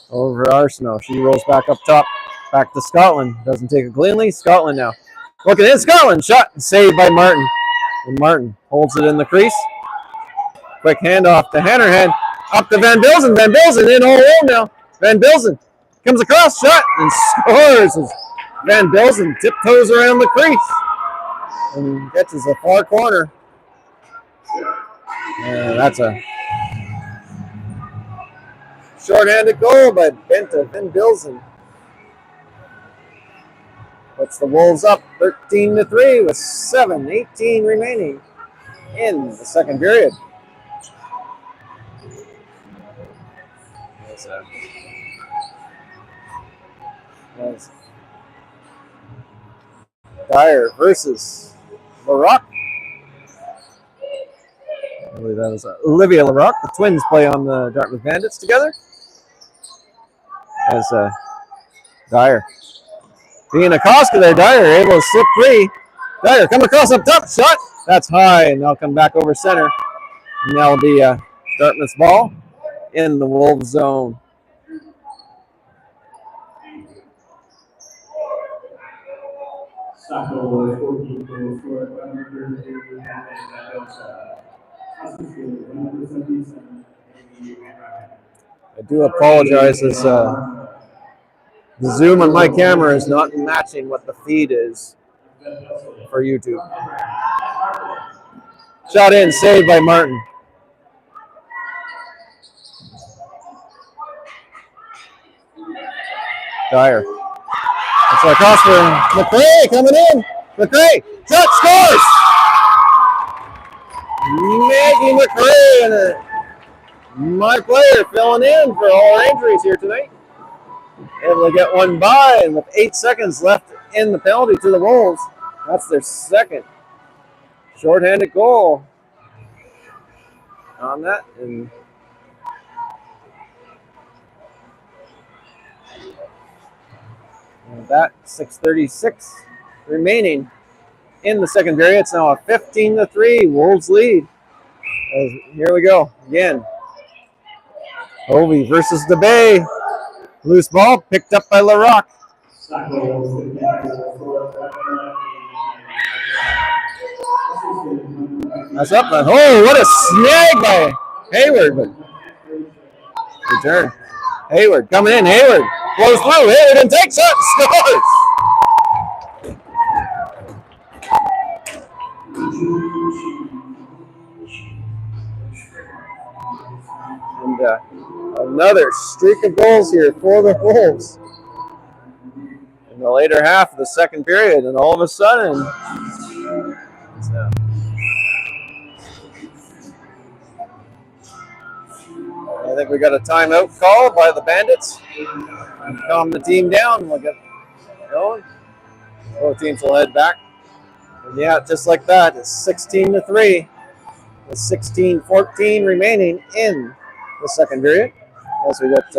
Over to Arsenault. She rolls back up top. Back to Scotland. Doesn't take it cleanly. Scotland now. Looking in. Scotland. Shot and saved by Martin. And Martin holds it in the crease. Quick handoff to Hannerhan. Up to Van Bilzen. Van Bilzen in all alone now. Van Bilzen comes across. Shot and scores. As Van Bilzen tiptoes around the crease. And gets us a far corner. And that's a short-handed goal by Benta Van Bilzen. Puts the Wolves up 13-3 with 7:18 remaining in the second period. That's Dyer versus LaRock. I believe that is Olivia LaRock. The twins play on the Dartmouth Bandits together. As Dyer being a Koska there, Dyer able to slip free. Dyer coming across up top, shot. That's high, and they'll come back over center. And that'll be Dartmouth's ball in the Wolves zone. I do apologize as the zoom on my camera is not matching what the feed is for YouTube. Shot in, saved by Martin. Dyer. It's across for McRae coming in. McRae, shot, scores! Maggie McRae and my player filling in for all our injuries here tonight. Able to get one by, and with 8 seconds left in the penalty to the Wolves, that's their second shorthanded goal on that. And that 6:36 remaining in the second period. It's now a 15-3 Wolves lead. As here we go again. Hovey versus DeBay. Loose ball picked up by LaRock. That's up. Oh, what a snag by Hayward. But return. Hayward coming in. Hayward blows through. Hayward and takes it. Scores. And another streak of goals here for the Wolves in the later half of the second period. And all of a sudden, I think we got a timeout call by the Bandits. Calm the team down. We'll get going. Both teams will head back. And yeah, just like that, it's 16-3 with 16-14 remaining in the second period. As we got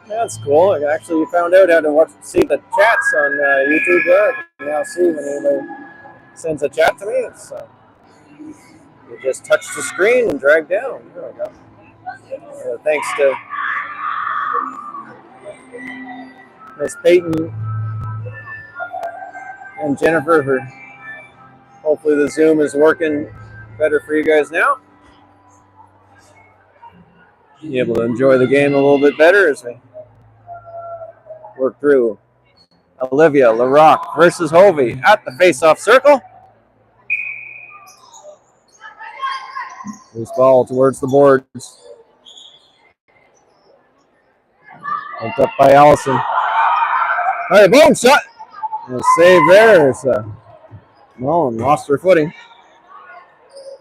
that's cool. I actually found out how to see the chats on YouTube there. I can now see when anybody sends a chat to me. It's, you just touch the screen and drag down. There we go. Thanks to Miss Peyton and Jennifer for hopefully the Zoom is working better for you guys now. Be able to enjoy the game a little bit better as we work through. Olivia LaRock versus Hovey at the face-off circle. Loose ball towards the boards. Pumped up by Allison. All right, boom, shot. And a save there. It's Mullen lost her footing.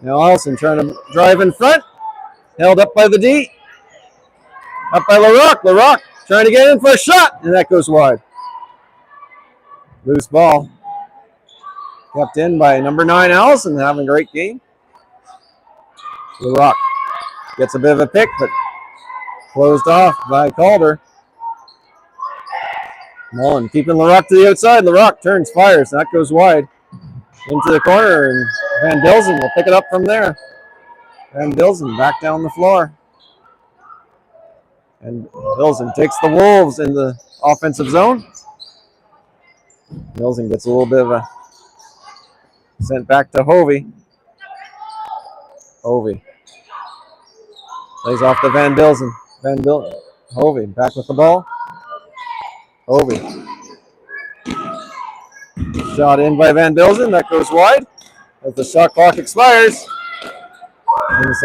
Now Allison trying to drive in front. Held up by the D. Up by LaRock. LaRock trying to get in for a shot. And that goes wide. Loose ball. Kept in by number 9, Allison, having a great game. LaRock gets a bit of a pick, but closed off by Calder. Mullen keeping LaRock to the outside. LaRock turns, fires, and that goes wide into the corner, and Van Dilsen will pick it up from there. Van Dilsen back down the floor. And Dilsen takes the Wolves in the offensive zone. Dilsen gets a little bit of a sent back to Hovey. Hovey lays off to Van Dilsen. Hovey back with the ball. Hovey. Shot in by Van Dilsen. That goes wide as the shot clock expires. And it's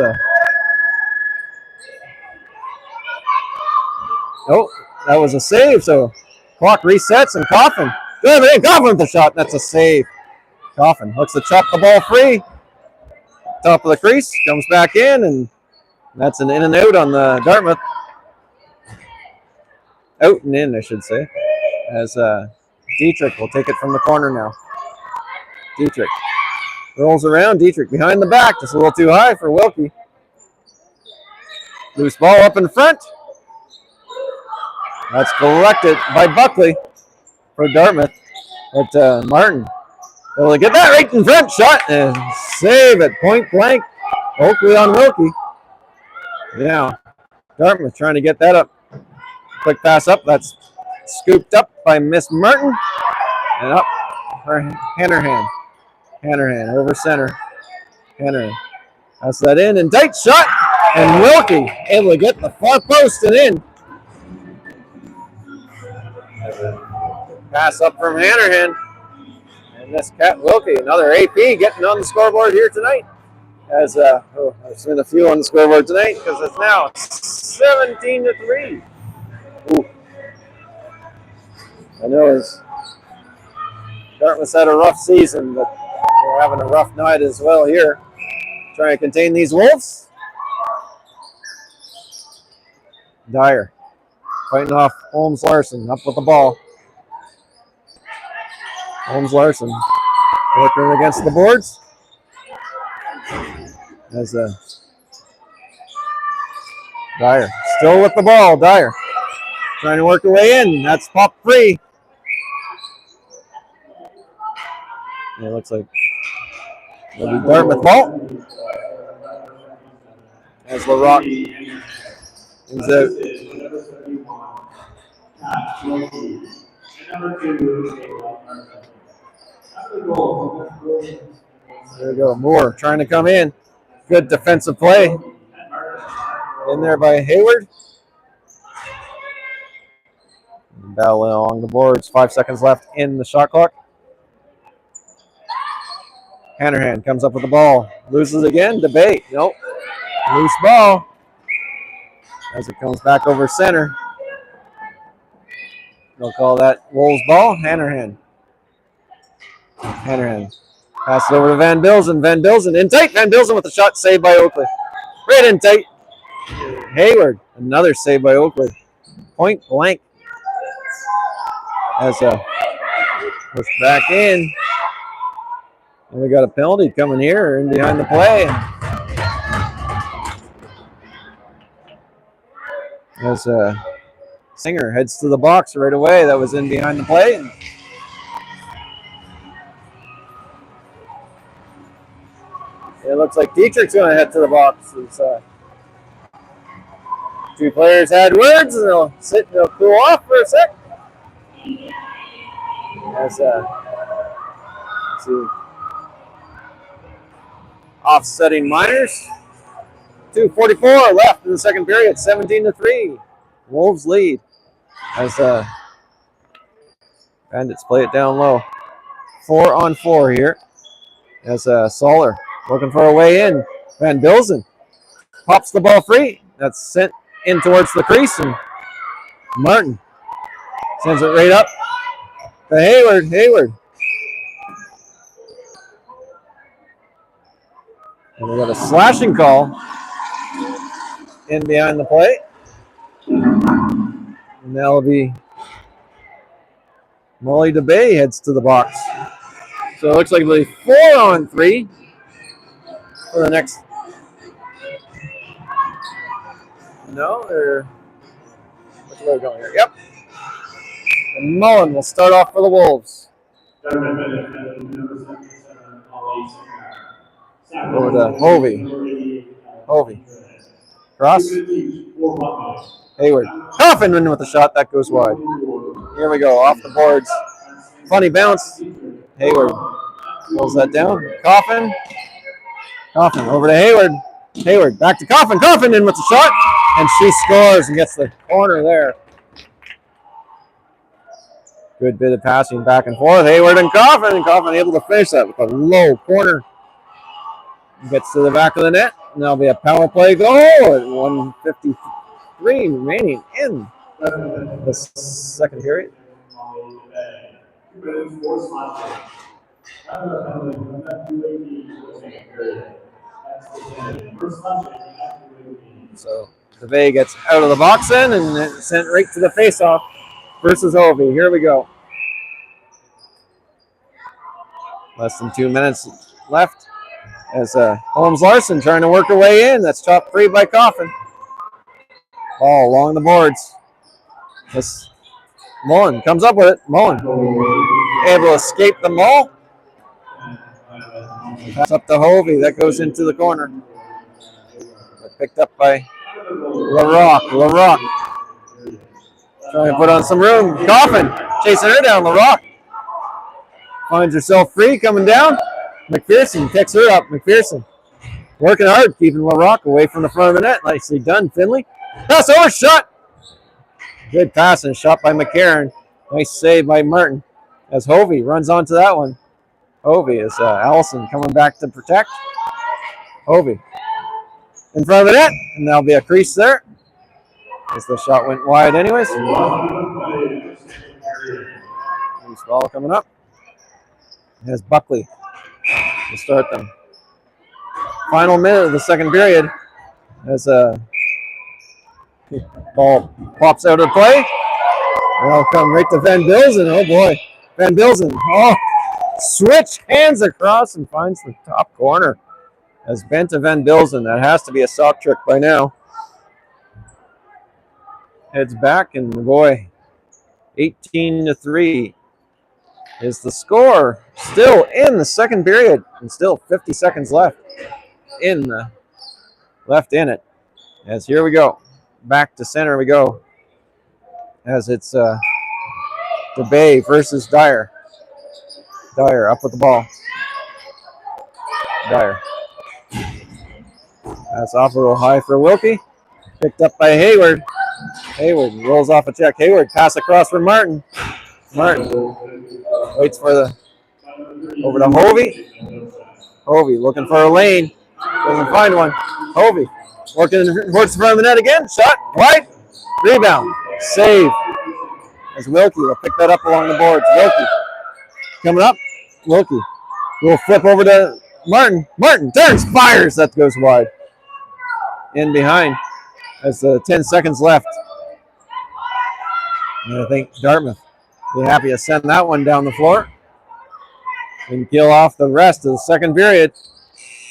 that was a save. So clock resets and Coffin. Good, Coffin with the shot. That's a save. Coffin looks to chop the ball free. Top of the crease, comes back in, and that's an in and out on the Dartmouth. Out and in, I should say. As Dietrich will take it from the corner now. Dietrich rolls around. Dietrich behind the back, just a little too high for Wilkie. Loose ball up in front. That's collected by Buckley for Dartmouth. But Martin will get that right in front. Shot and save at point blank. Oakley on Wilkie. Now, Dartmouth trying to get that up. Quick pass up. That's scooped up by Miss Martin. And up for Hannerhan. Hannerhan over center. Hannerhan. That's that in and tight shot. And Wilkie able to get the far post and in. Pass up from Hannerhan. And this Cat Wilkie, another AP getting on the scoreboard here tonight. As there's been a few on the scoreboard tonight because it's now 17-3. Ooh. I know Dartmouth's had a rough season, but we're having a rough night as well here. Trying to contain these Wolves. Dyer fighting off Holmes Larson up with the ball. Holmes Larson working against the boards. As Dyer still with the ball. Dyer trying to work her way in. That's pop free. It looks like it'll be Dartmouth ball. As LaRock is out. There we go. Moore trying to come in. Good defensive play. In there by Hayward. Battle along the boards. 5 seconds left in the shot clock. Hanrahan comes up with the ball. Loses again. Debate. Nope. Loose ball. As it comes back over center. They'll call that Wolves ball. Hanrahan. Hanrahan. Pass it over to Van Bilzen. Van Bilzen in tight. Van Bilzen with the shot saved by Oakley. Right in tight. Hayward. Another save by Oakley. Point blank. As pushed back in. And we got a penalty coming here in behind the play. As Singer heads to the box right away. That was in behind the play. It looks like Dietrich's going to head to the box. It's, two players had words, and they'll sit and they'll cool off for a sec. As let's see, offsetting Miners. 2:44 left in the second period. 17-3. Wolves lead. As Bandits play it down low. 4-on-4 here. As Soller looking for a way in. Van Bilzen pops the ball free. That's sent in towards the crease, and Martin sends it right up to Hayward. Hayward. And we got a slashing call in behind the play. And that'll be Molly DeBay heads to the box. So it looks like it'll be 4-on-3 for the next. No, or which way are we going here? Yep. And Mullen will start off for the Wolves. Over to Hovey. Hovey. Cross. Hayward. Coffin in with the shot. That goes wide. Here we go. Off the boards. Funny bounce. Hayward pulls that down. Coffin. Coffin over to Hayward. Hayward back to Coffin. Coffin in with the shot. And she scores and gets the corner there. Good bit of passing back and forth. Hayward and Coffin able to finish that with a low corner. Gets to the back of the net. And that'll be a power play goal at 1:53 remaining in the second period. So DeVay gets out of the box then and sent right to the face-off versus Hovey. Here we go. Less than 2 minutes left as Holmes Larson trying to work her way in. That's chopped free by Coffin. Ball along the boards. This Mullen comes up with it. Mullen able to escape the ball. Pass up to Hovey. That goes into the corner. Picked up by LaRock. LaRock trying to put on some room. Coffin chasing her down. LaRock finds herself free coming down. McPherson picks her up. McPherson working hard, keeping LaRock away from the front of the net. Nicely done, Finley. Pass over, shot. Good pass and shot by McCarron. Nice save by Martin as Hovey runs onto that one. Hovey is Allison coming back to protect. Hovey in front of the net, and there'll be a crease there as the shot went wide anyways. Loose ball coming up. As Buckley to start them. Final minute of the second period as ball pops out of play. That'll come right to Van Bilzen. Oh boy. Van Bilzen. Oh, switch hands across and finds the top corner as Benta Van Bilzen. That has to be a sock trick by now. Heads back, and boy, 18-3 is the score. Still in the second period, and still 50 seconds left in it. As here we go, back to center we go. As it's DeBay versus Dyer. Dyer up with the ball. Dyer. That's off a little high for Wilkie. Picked up by Hayward. Hayward rolls off a check. Hayward pass across for Martin. Martin waits for the over to Hovey. Hovey looking for a lane. Doesn't find one. Hovey works in front of the net again. Shot wide. Rebound. Save. As Wilkie will pick that up along the boards. Wilkie coming up. Wilkie will flip over to Martin. Martin turns, fires. That goes wide. In behind. As 10 seconds left. And I think Dartmouth will be happy to send that one down the floor and kill off the rest of the second period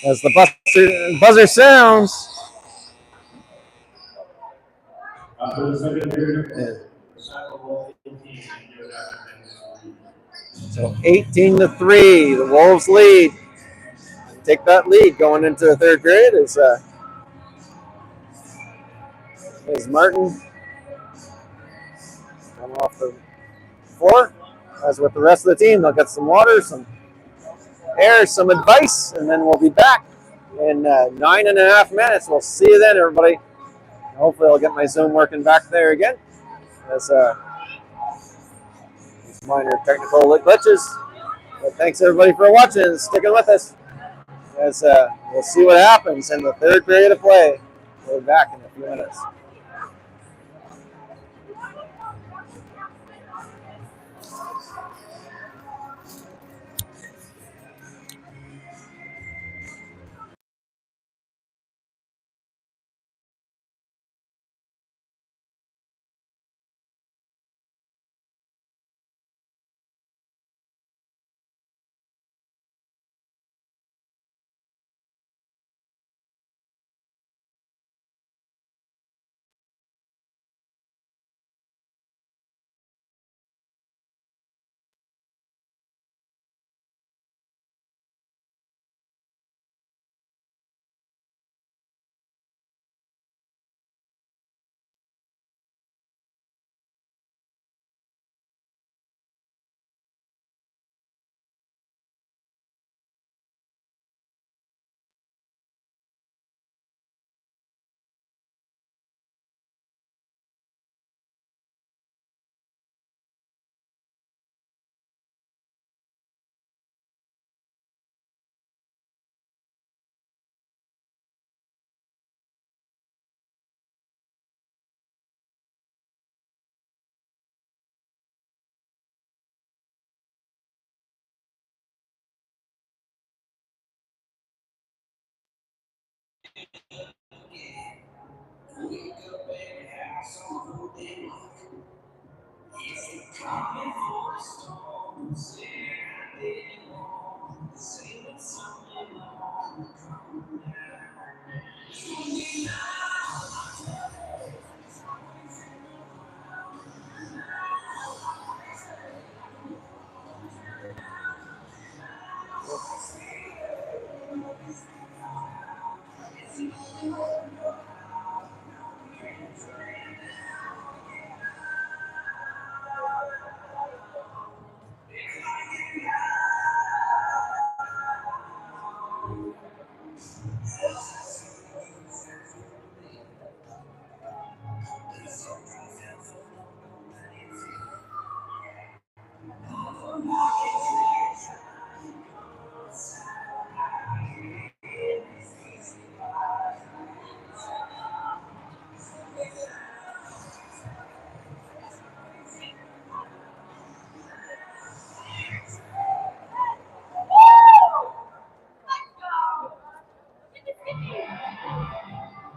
as the buzzer sounds. So 18-3, the Wolves lead. Take that lead going into the third period is Martin come off the floor. As with the rest of the team, they'll get some water, some air, some advice, and then we'll be back in 9.5 minutes. We'll see you then, everybody. Hopefully I'll get my Zoom working back there again. As minor technical glitches. But thanks everybody for watching and sticking with us. As we'll see what happens in the third period of play. We'll be back in a few minutes.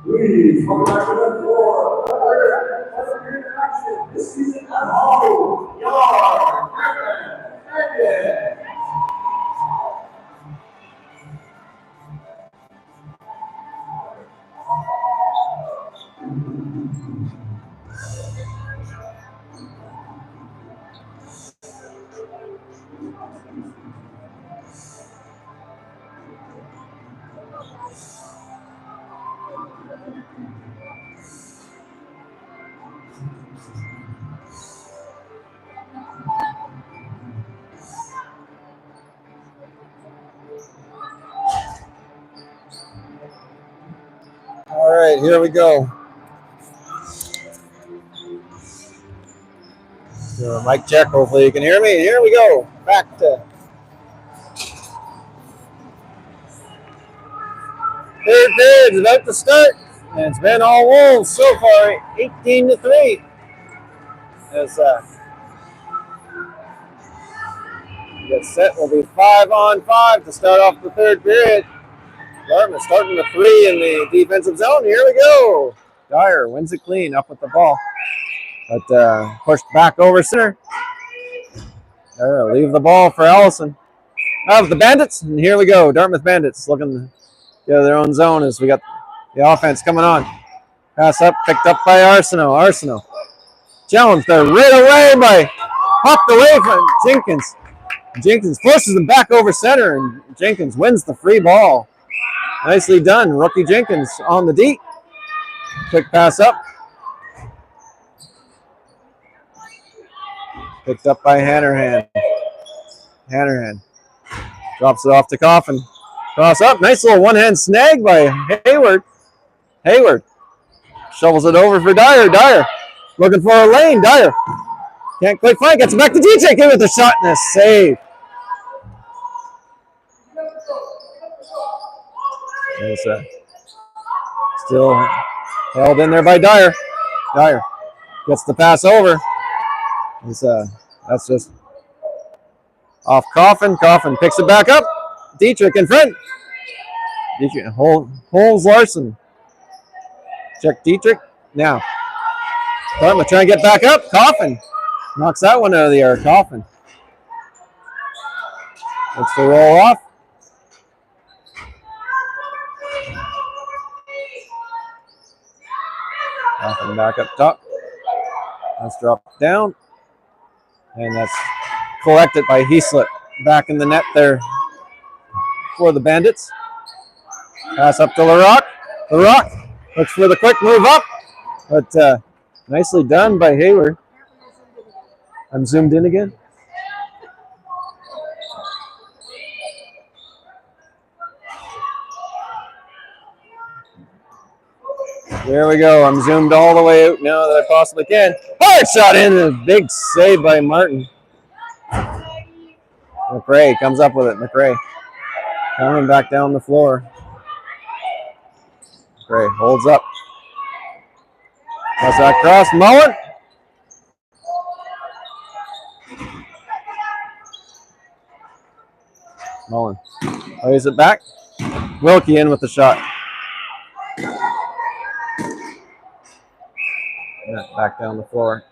Please come back to the floor. Another action this season at home. Yard. All right, here we go. So mic check. Hopefully you can hear me. Here we go. Back to third period, about to start. And it's been all Wolves so far, 18-3. As the set will be 5-on-5 to start off the third period. Dartmouth starting the 3 in the defensive zone. Here we go. Dyer wins it clean up with the ball. But pushed back over center. There, leave the ball for Allison. Of the Bandits, and here we go. Dartmouth Bandits looking to get their own zone as we got the offense coming on. Pass up, picked up by Arsenault. Arsenault challenged there right away by popped away from Jenkins. Jenkins forces them back over center, and Jenkins wins the free ball. Nicely done, rookie Jenkins on the D. Quick pass up. Picked up by Hannerhan. Hannerhan drops it off to Coffin. Cross up. Nice little one-hand snag by Hayward. Hayward shovels it over for Dyer. Dyer looking for a lane. Dyer can't quite find it. Gets it back to DJ. Give it the shot and a save. It's still held in there by Dyer. Dyer gets the pass over. That's just off Coffin. Coffin picks it back up. Dietrich in front. Dietrich holds Larson. Check Dietrich. Now, Dartmouth trying to get back up. Coffin knocks that one out of the air. Coffin looks to roll off. Coffin back up top. That's dropped down. And that's collected by Heaslip. Back in the net there for the Bandits. Pass up to LaRock. LaRock looks for the quick move up. But nicely done by Hayward. I'm zoomed in again. There we go. I'm zoomed all the way out now that I possibly can. Hard shot in. A big save by Martin. McRae comes up with it. McRae coming back down the floor. McRae holds up. Pass that cross. Mullen. Mullen lays it back. Wilkie in with the shot. Back down the floor.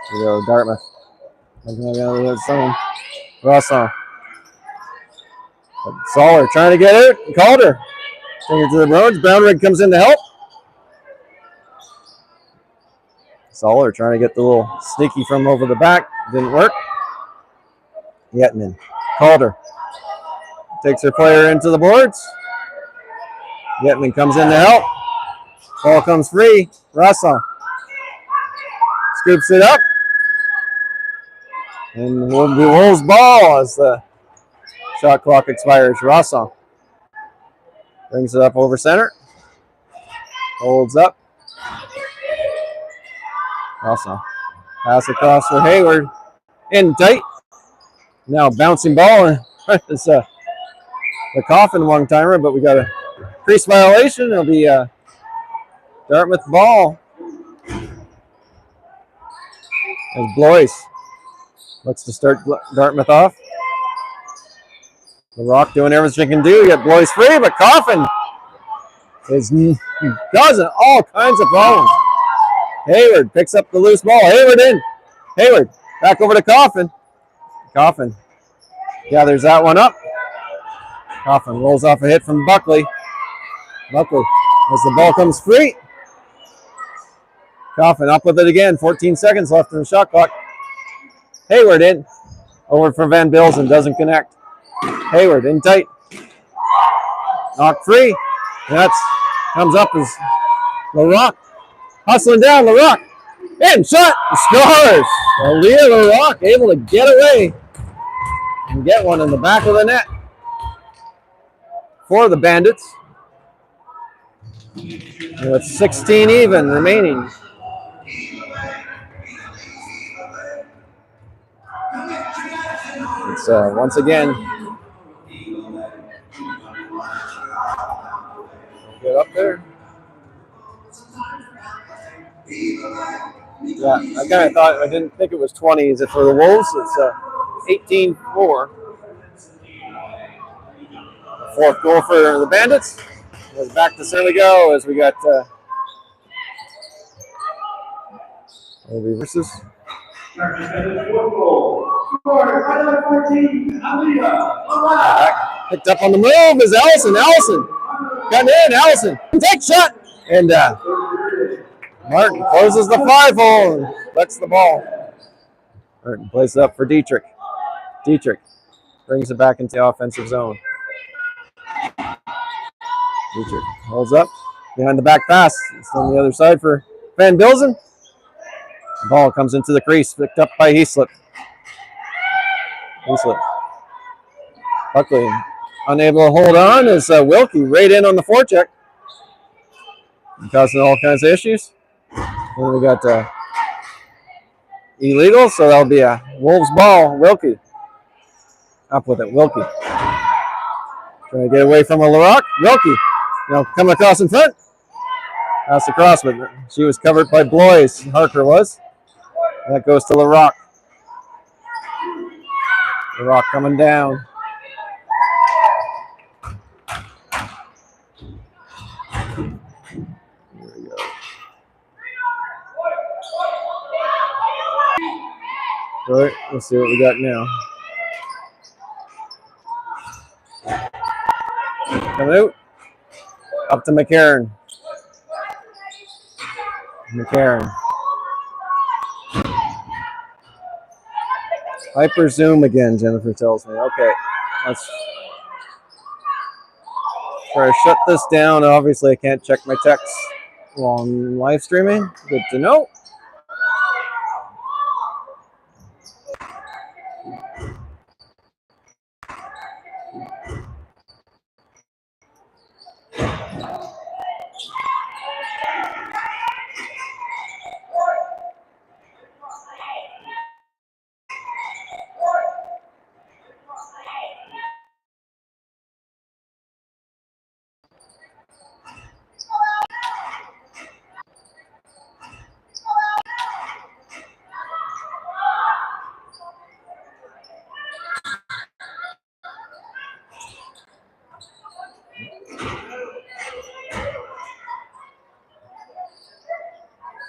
Here we go, Dartmouth. Russell. Soller trying to get out. Calder. Bring it to the roads. Brownrigg comes in to help. Soller trying to get the little sneaky from over the back. Didn't work. Yetman. Calder takes her player into the boards. Yetman comes in to help. Ball comes free. Russell scoops it up. And will be Wolves' ball as the shot clock expires. Russell brings it up over center. Holds up. Russell. Pass across for Hayward. In tight. Now bouncing ball. It's the Coffin one-timer, but we got a crease violation. It'll be a Dartmouth ball. As Blois looks to start Dartmouth off. The Rock doing everything he can do. Get Blois free, but Coffin is causing all kinds of problems. Hayward picks up the loose ball. Hayward in. Hayward back over to Coffin. Coffin gathers that one up. Coffin rolls off a hit from Buckley. Buckley As the ball comes free. Coffin up with it again. 14 seconds left in the shot clock. Hayward in. Over for Van Bilzen. Doesn't connect. Hayward in tight. Knocked free. And that's comes up as LaRock. Hustling down. LaRock. In. Shot. Scores. Aaliyah LaRock able to get away and get one in the back of the net for the Bandits. And with 16 even remaining. It's once again. Get up there. Yeah, I kind of thought, I didn't think it was 20s for the Wolves. It's 18-4. Fourth goal for the Bandits. Goes back to center we go as we got versus. Picked up on the move is Allison. Allison got in. Allison take shot and Martin closes the 5-hole and lets the ball. Martin plays it up for Dietrich. Dietrich brings it back into the offensive zone. Dietrich holds up behind the back pass. It's on the other side for Van Bilzen. The ball comes into the crease, picked up by Heaslip. Heaslip. Buckley unable to hold on as Wilkie right in on the forecheck. Causing all kinds of issues. And we got illegal, so that'll be a Wolves ball. Wilkie. Up with it, Wilkie. Trying to get away from a LaRock. Wilkie. Now coming across in front. Pass across, but she was covered by Blois. Harker was. That goes to LaRock. LaRock coming down. Here we go. All right, let's see what we got now. Coming out. Up to McCarron. McCarron. Hyper zoom again, Jennifer tells me. Okay, let's try to shut this down. Obviously, I can't check my text while I'm live streaming. Good to know.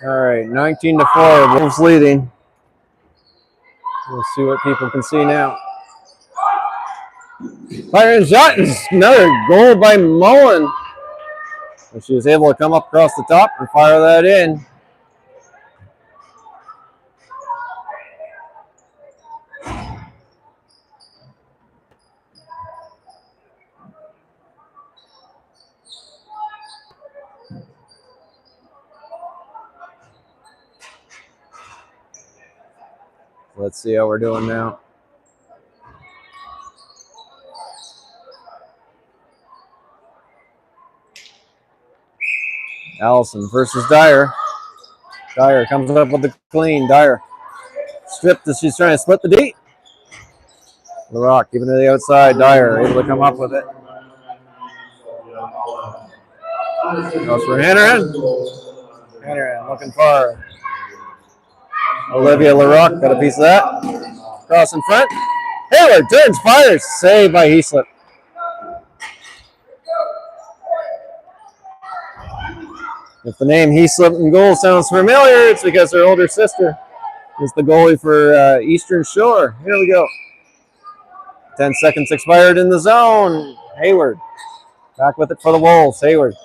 All right, 19-4, Wolves leading. We'll see what people can see now. Firing shot, another goal by Mullen. And she was able to come up across the top and fire that in. Let's see how we're doing now. Allison versus Dyer. Dyer comes up with the clean. Dyer stripped as she's trying to split the D. LaRock giving it to the outside. Dyer able to come up with it. Goes for Hanneran. Hanneran looking for Olivia LaRock. Got a piece of that. Cross in front. Hayward turns, fires. Saved by Heaslip. If the name Heaslip in goal sounds familiar, it's because her older sister is the goalie for Eastern Shore. Here we go. 10 seconds expired in the zone. Hayward back with it for the Wolves. Hayward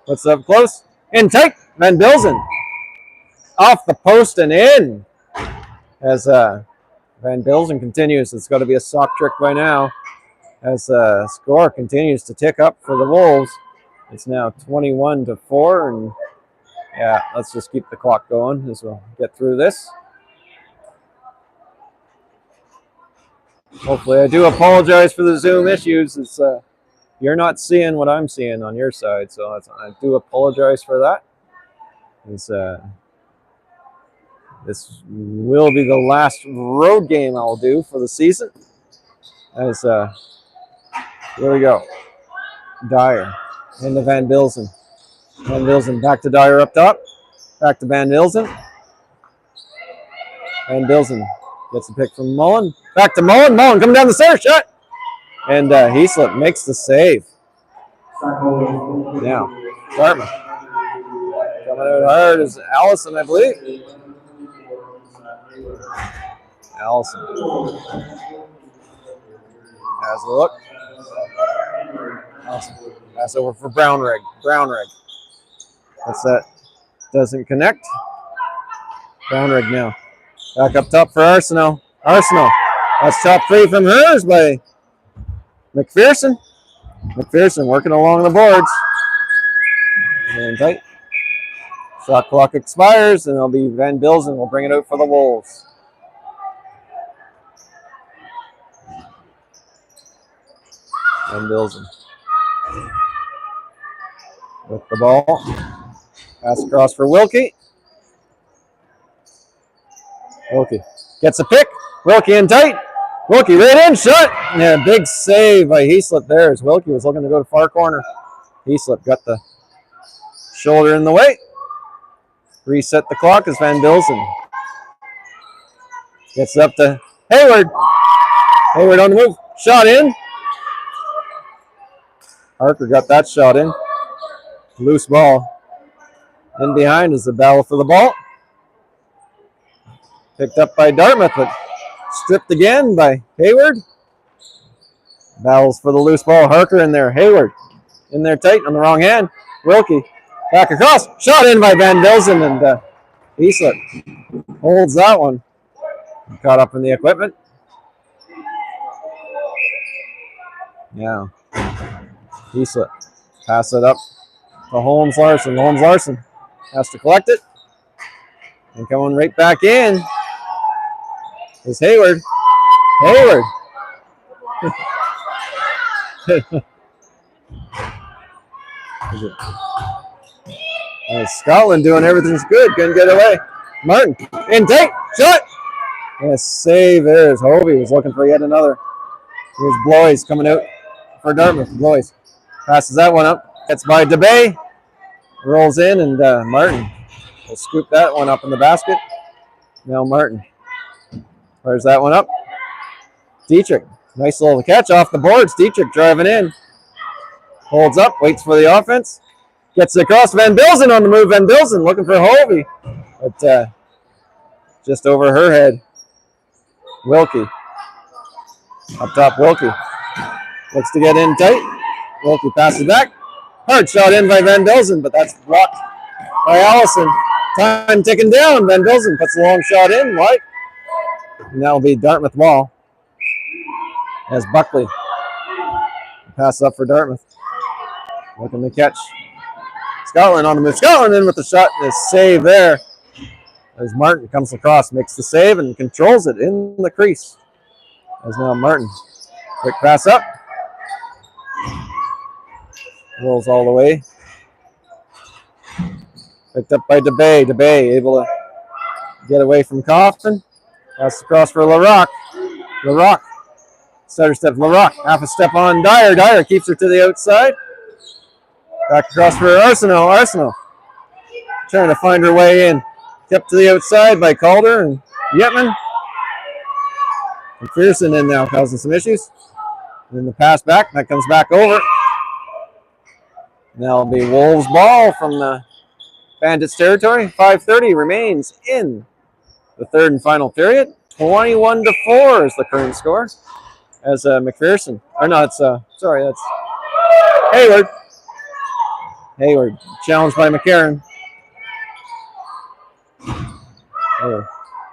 Puts it up close. In tight. Van Bilzen. Off the post and in. As Van Bilzen continues. It's got to be a sock trick by now. As score continues to tick up for the Wolves. It's now 21-4. And yeah, let's just keep the clock going as we'll get through this. Hopefully, I do apologize for the Zoom issues. It's you're not seeing what I'm seeing on your side, so I do apologize for that. It's, this will be the last road game I'll do for the season. As here we go, Dyer into Van Bilzen. Van Bilzen back to Dyer up top, back to Van Bilzen. Van Bilzen gets a pick from Mullen. Back to Mullen. Mullen coming down the center. Shot. And Heaslip makes the save. Now, Dartmouth. Coming out hard is Allison, I believe. Allison. Has a look. Allison. Pass over for Brownrigg. Brownrigg. That's that. Doesn't connect. Brownrigg now. Back up top for Arsenault. Arsenault. That's top three from hers by McPherson. McPherson working along the boards. And tight. Shot clock expires, and it'll be Van Bilzen. We'll bring it out for the Wolves. Van Bilzen. With the ball. Pass across for Wilkie. Wilkie gets a pick. Wilkie in tight. Wilkie right in. Shot. Yeah, big save by Heaslip there as Wilkie was looking to go to far corner. Heaslip got the shoulder in the way. Reset the clock as Van Bilzen gets up to Hayward. Hayward on the move. Shot in. Harker got that shot in. Loose ball. In behind is the battle for the ball. Picked up by Dartmouth, but stripped again by Hayward. Battles for the loose ball. Harker in there. Hayward in there tight on the wrong hand. Wilkie back across. Shot in by Van Bilzen, and Heaslip holds that one. Caught up in the equipment. Yeah. Heaslip. Pass it up to Holmes Larson. Holmes Larson has to collect it. And coming right back in is Hayward. Hayward. Scotland doing everything's good. Couldn't get away. Martin in tight. Shot. And a save there as Hovey was looking for yet another. Here's Blois coming out for Dartmouth. Blois passes that one up. Gets by DeBay. Rolls in, and Martin will scoop that one up in the basket. Now Martin. Where's that one up? Dietrich. Nice little catch off the boards. Dietrich driving in. Holds up. Waits for the offense. Gets it across. Van Bilzen on the move. Van Bilzen looking for Hovey. But just over her head. Wilkie. Up top, Wilkie. Looks to get in tight. Wilkie passes back. Hard shot in by Van Bilzen, but that's blocked by Allison. Time ticking down. Van Bilzen puts a long shot in. White. And that'll be Dartmouth ball. As Buckley. Pass up for Dartmouth. Looking to catch. Scotland on the move. Scotland in with the shot. And a save there. As Martin comes across, makes the save and controls it in the crease. As now Martin. Quick pass up. Rolls all the way. Picked up by DeBay. DeBay able to get away from Kaufman. Pass across for LaRock. LaRock. Stutter step. LaRock. Half a step on Dyer. Dyer keeps her to the outside. Back across for Arsenault. Arsenault. Trying to find her way in. Kept to the outside by Calder and Yetman. McPherson in now, causing some issues. And then the pass back. That comes back over. And that'll be Wolves ball from the Bandits territory. 5:30 remains in the third and final period. 21-4 is the current score. As McPherson, or no, it's sorry, that's Hayward. Hayward challenged by McCarron.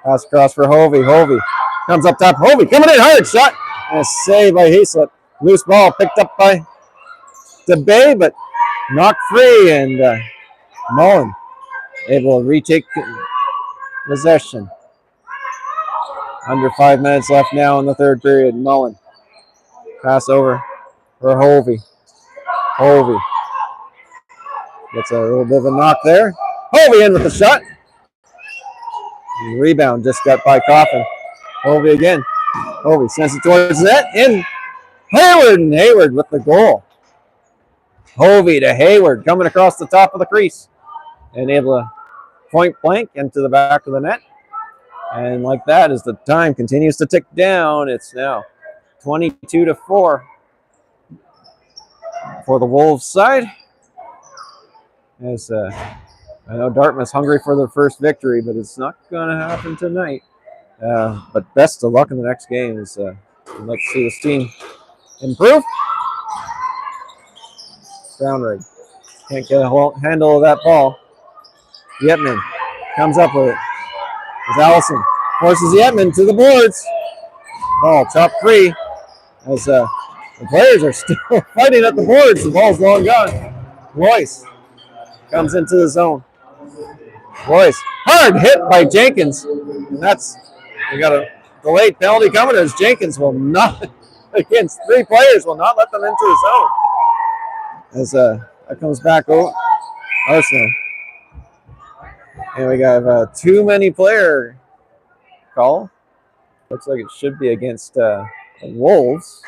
Pass across for Hovey. Hovey comes up top. Hovey coming in hard. Shot. And a save by Hayslip. Loose ball picked up by DeBay, but knocked free. And Mullen able to retake possession. Under 5 minutes left now in the third period. Mullen. Pass over for Hovey. Hovey. Gets a little bit of a knock there. Hovey in with the shot. Rebound just got by Coffin. Hovey again. Hovey sends it towards the net. In Hayward, and Hayward with the goal. Hovey to Hayward coming across the top of the crease. And able to point blank into the back of the net. And like that, as the time continues to tick down, it's now 22-4 for the Wolves side. As I know Dartmouth's hungry for their first victory, but it's not going to happen tonight. But best of luck in the next game. I'd like to see this team improve. Brownrigg can't get a handle of that ball. Yetman comes up with it. As Allison forces Yetman to the boards. Ball chopped free. As the players are still fighting at the boards. The ball's long gone. Royce comes into the zone. Royce, hard hit by Jenkins. And we got a delayed penalty coming as Jenkins will not, against 3 players, will not let them into the zone. As that comes back over Arsenal. And we got a too many player call. Looks like it should be against the Wolves.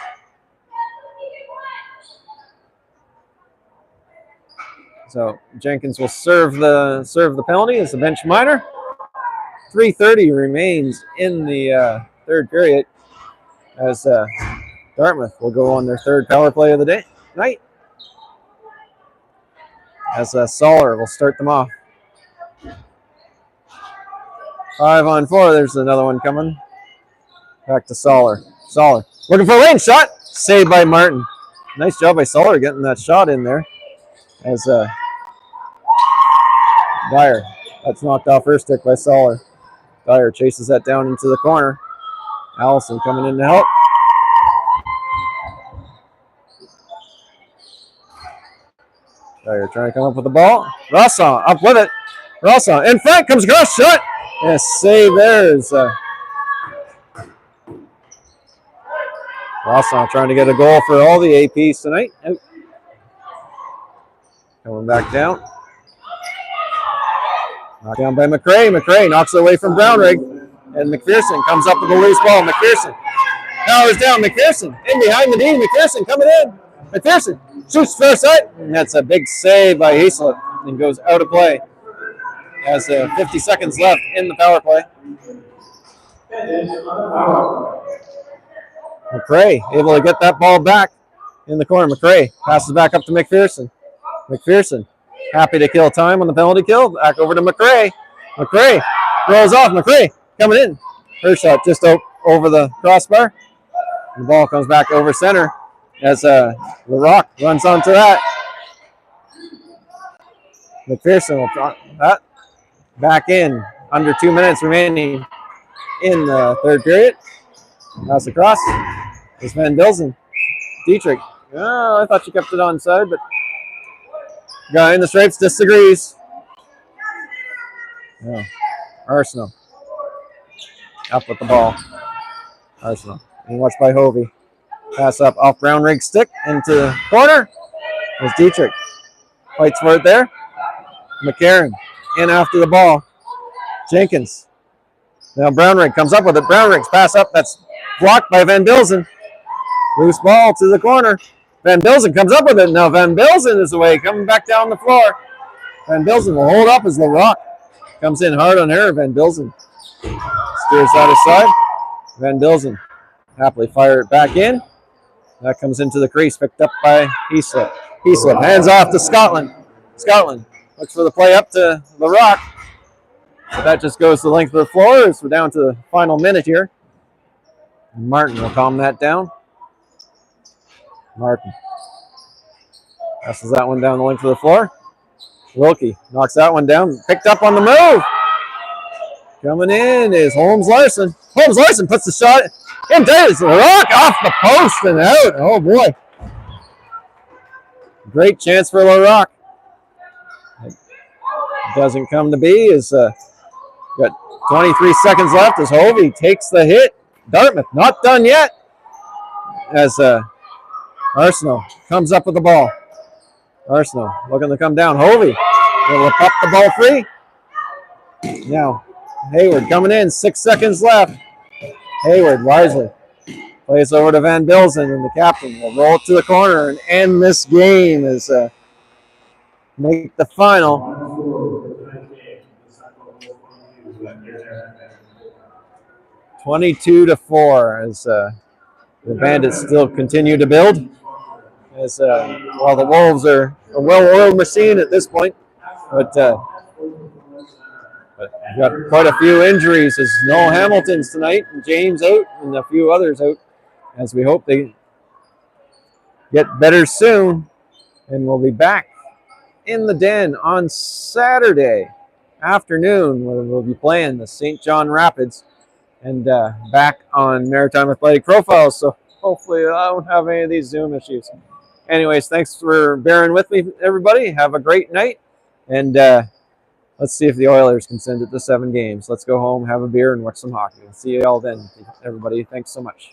So Jenkins will serve the penalty as the bench minor. 3:30 remains in the third period as Dartmouth will go on their third power play of the night. As Soller will start them off. 5-on-4. There's another one coming. Back to Soller. Soller looking for a range shot. Saved by Martin. Nice job by Soller getting that shot in there. As Dyer. That's knocked off her stick by Soller. Dyer chases that down into the corner. Allison coming in to help. Dyer trying to come up with the ball. Rosson up with it. Rosson in front, comes across, shot. And a save there is Rosson trying to get a goal for all the APs tonight. Coming back down. Knocked down by McRae. McRae knocks it away from Brownrigg. And McPherson comes up with a loose ball. McPherson powers down. McPherson in behind the D. McPherson coming in. McPherson shoots first side. And that's a big save by Hayslip and goes out of play. Has 50 seconds left in the power play. McRae able to get that ball back in the corner. McRae passes back up to McPherson. McPherson happy to kill time on the penalty kill. Back over to McRae. McRae rolls off. McRae coming in. Her shot just over the crossbar. The ball comes back over center as LaRock runs onto that. McPherson will drop that back in. Under 2 minutes remaining in the third period. Pass across. It's Van Bilzen. Dietrich. Oh, I thought she kept it onside, but guy in the stripes disagrees. Oh, Arsenal. Up with the ball. Arsenal. And watched by Hovey. Pass up off Brownrigg's stick into the corner. There's Dietrich. Fights for it there. McCarron in after the ball. Jenkins. Now Brownrigg comes up with it. Brownrigg's pass up. That's blocked by Van Bilzen. Loose ball to the corner. Van Bilzen comes up with it. Now Van Bilzen is away, coming back down the floor. Van Bilzen will hold up as LaRock comes in hard on her. Van Bilzen steers that aside. Van Bilzen happily fire it back in. That comes into the crease, picked up by Heaslip. Heaslip hands off to Scotland. Scotland looks for the play up to LaRock. But that just goes the length of the floor as we're down to the final minute here. Martin will calm that down. Martin passes that one down the length of the floor. Wilkie knocks that one down. Picked up on the move. Coming in is Holmes Larson. Holmes Larson puts the shot in. Davis Rock off the post and out. Oh boy. Great chance for LaRock. It doesn't come to be. Is got 23 seconds left as Hovey takes the hit. Dartmouth not done yet. As Arsenault comes up with the ball. Arsenault looking to come down. Hovey will up the ball free. Now Hayward coming in. 6 seconds left. Hayward wisely plays over to Van Bilzen, and the captain will roll it to the corner and end this game as make the final 22-4 as the Bandits still continue to build. As while the Wolves are a well-oiled machine at this point, but we've got quite a few injuries as Noel Hamilton's tonight, and James out, and a few others out, as we hope they get better soon. And we'll be back in the Den on Saturday afternoon, where we'll be playing the St. John Rapids, and back on Maritime Athletic Profiles. So hopefully I don't have any of these Zoom issues. Anyways, thanks for bearing with me, everybody. Have a great night, and let's see if the Oilers can send it to 7 games. Let's go home, have a beer, and watch some hockey. See you all then, everybody. Thanks so much.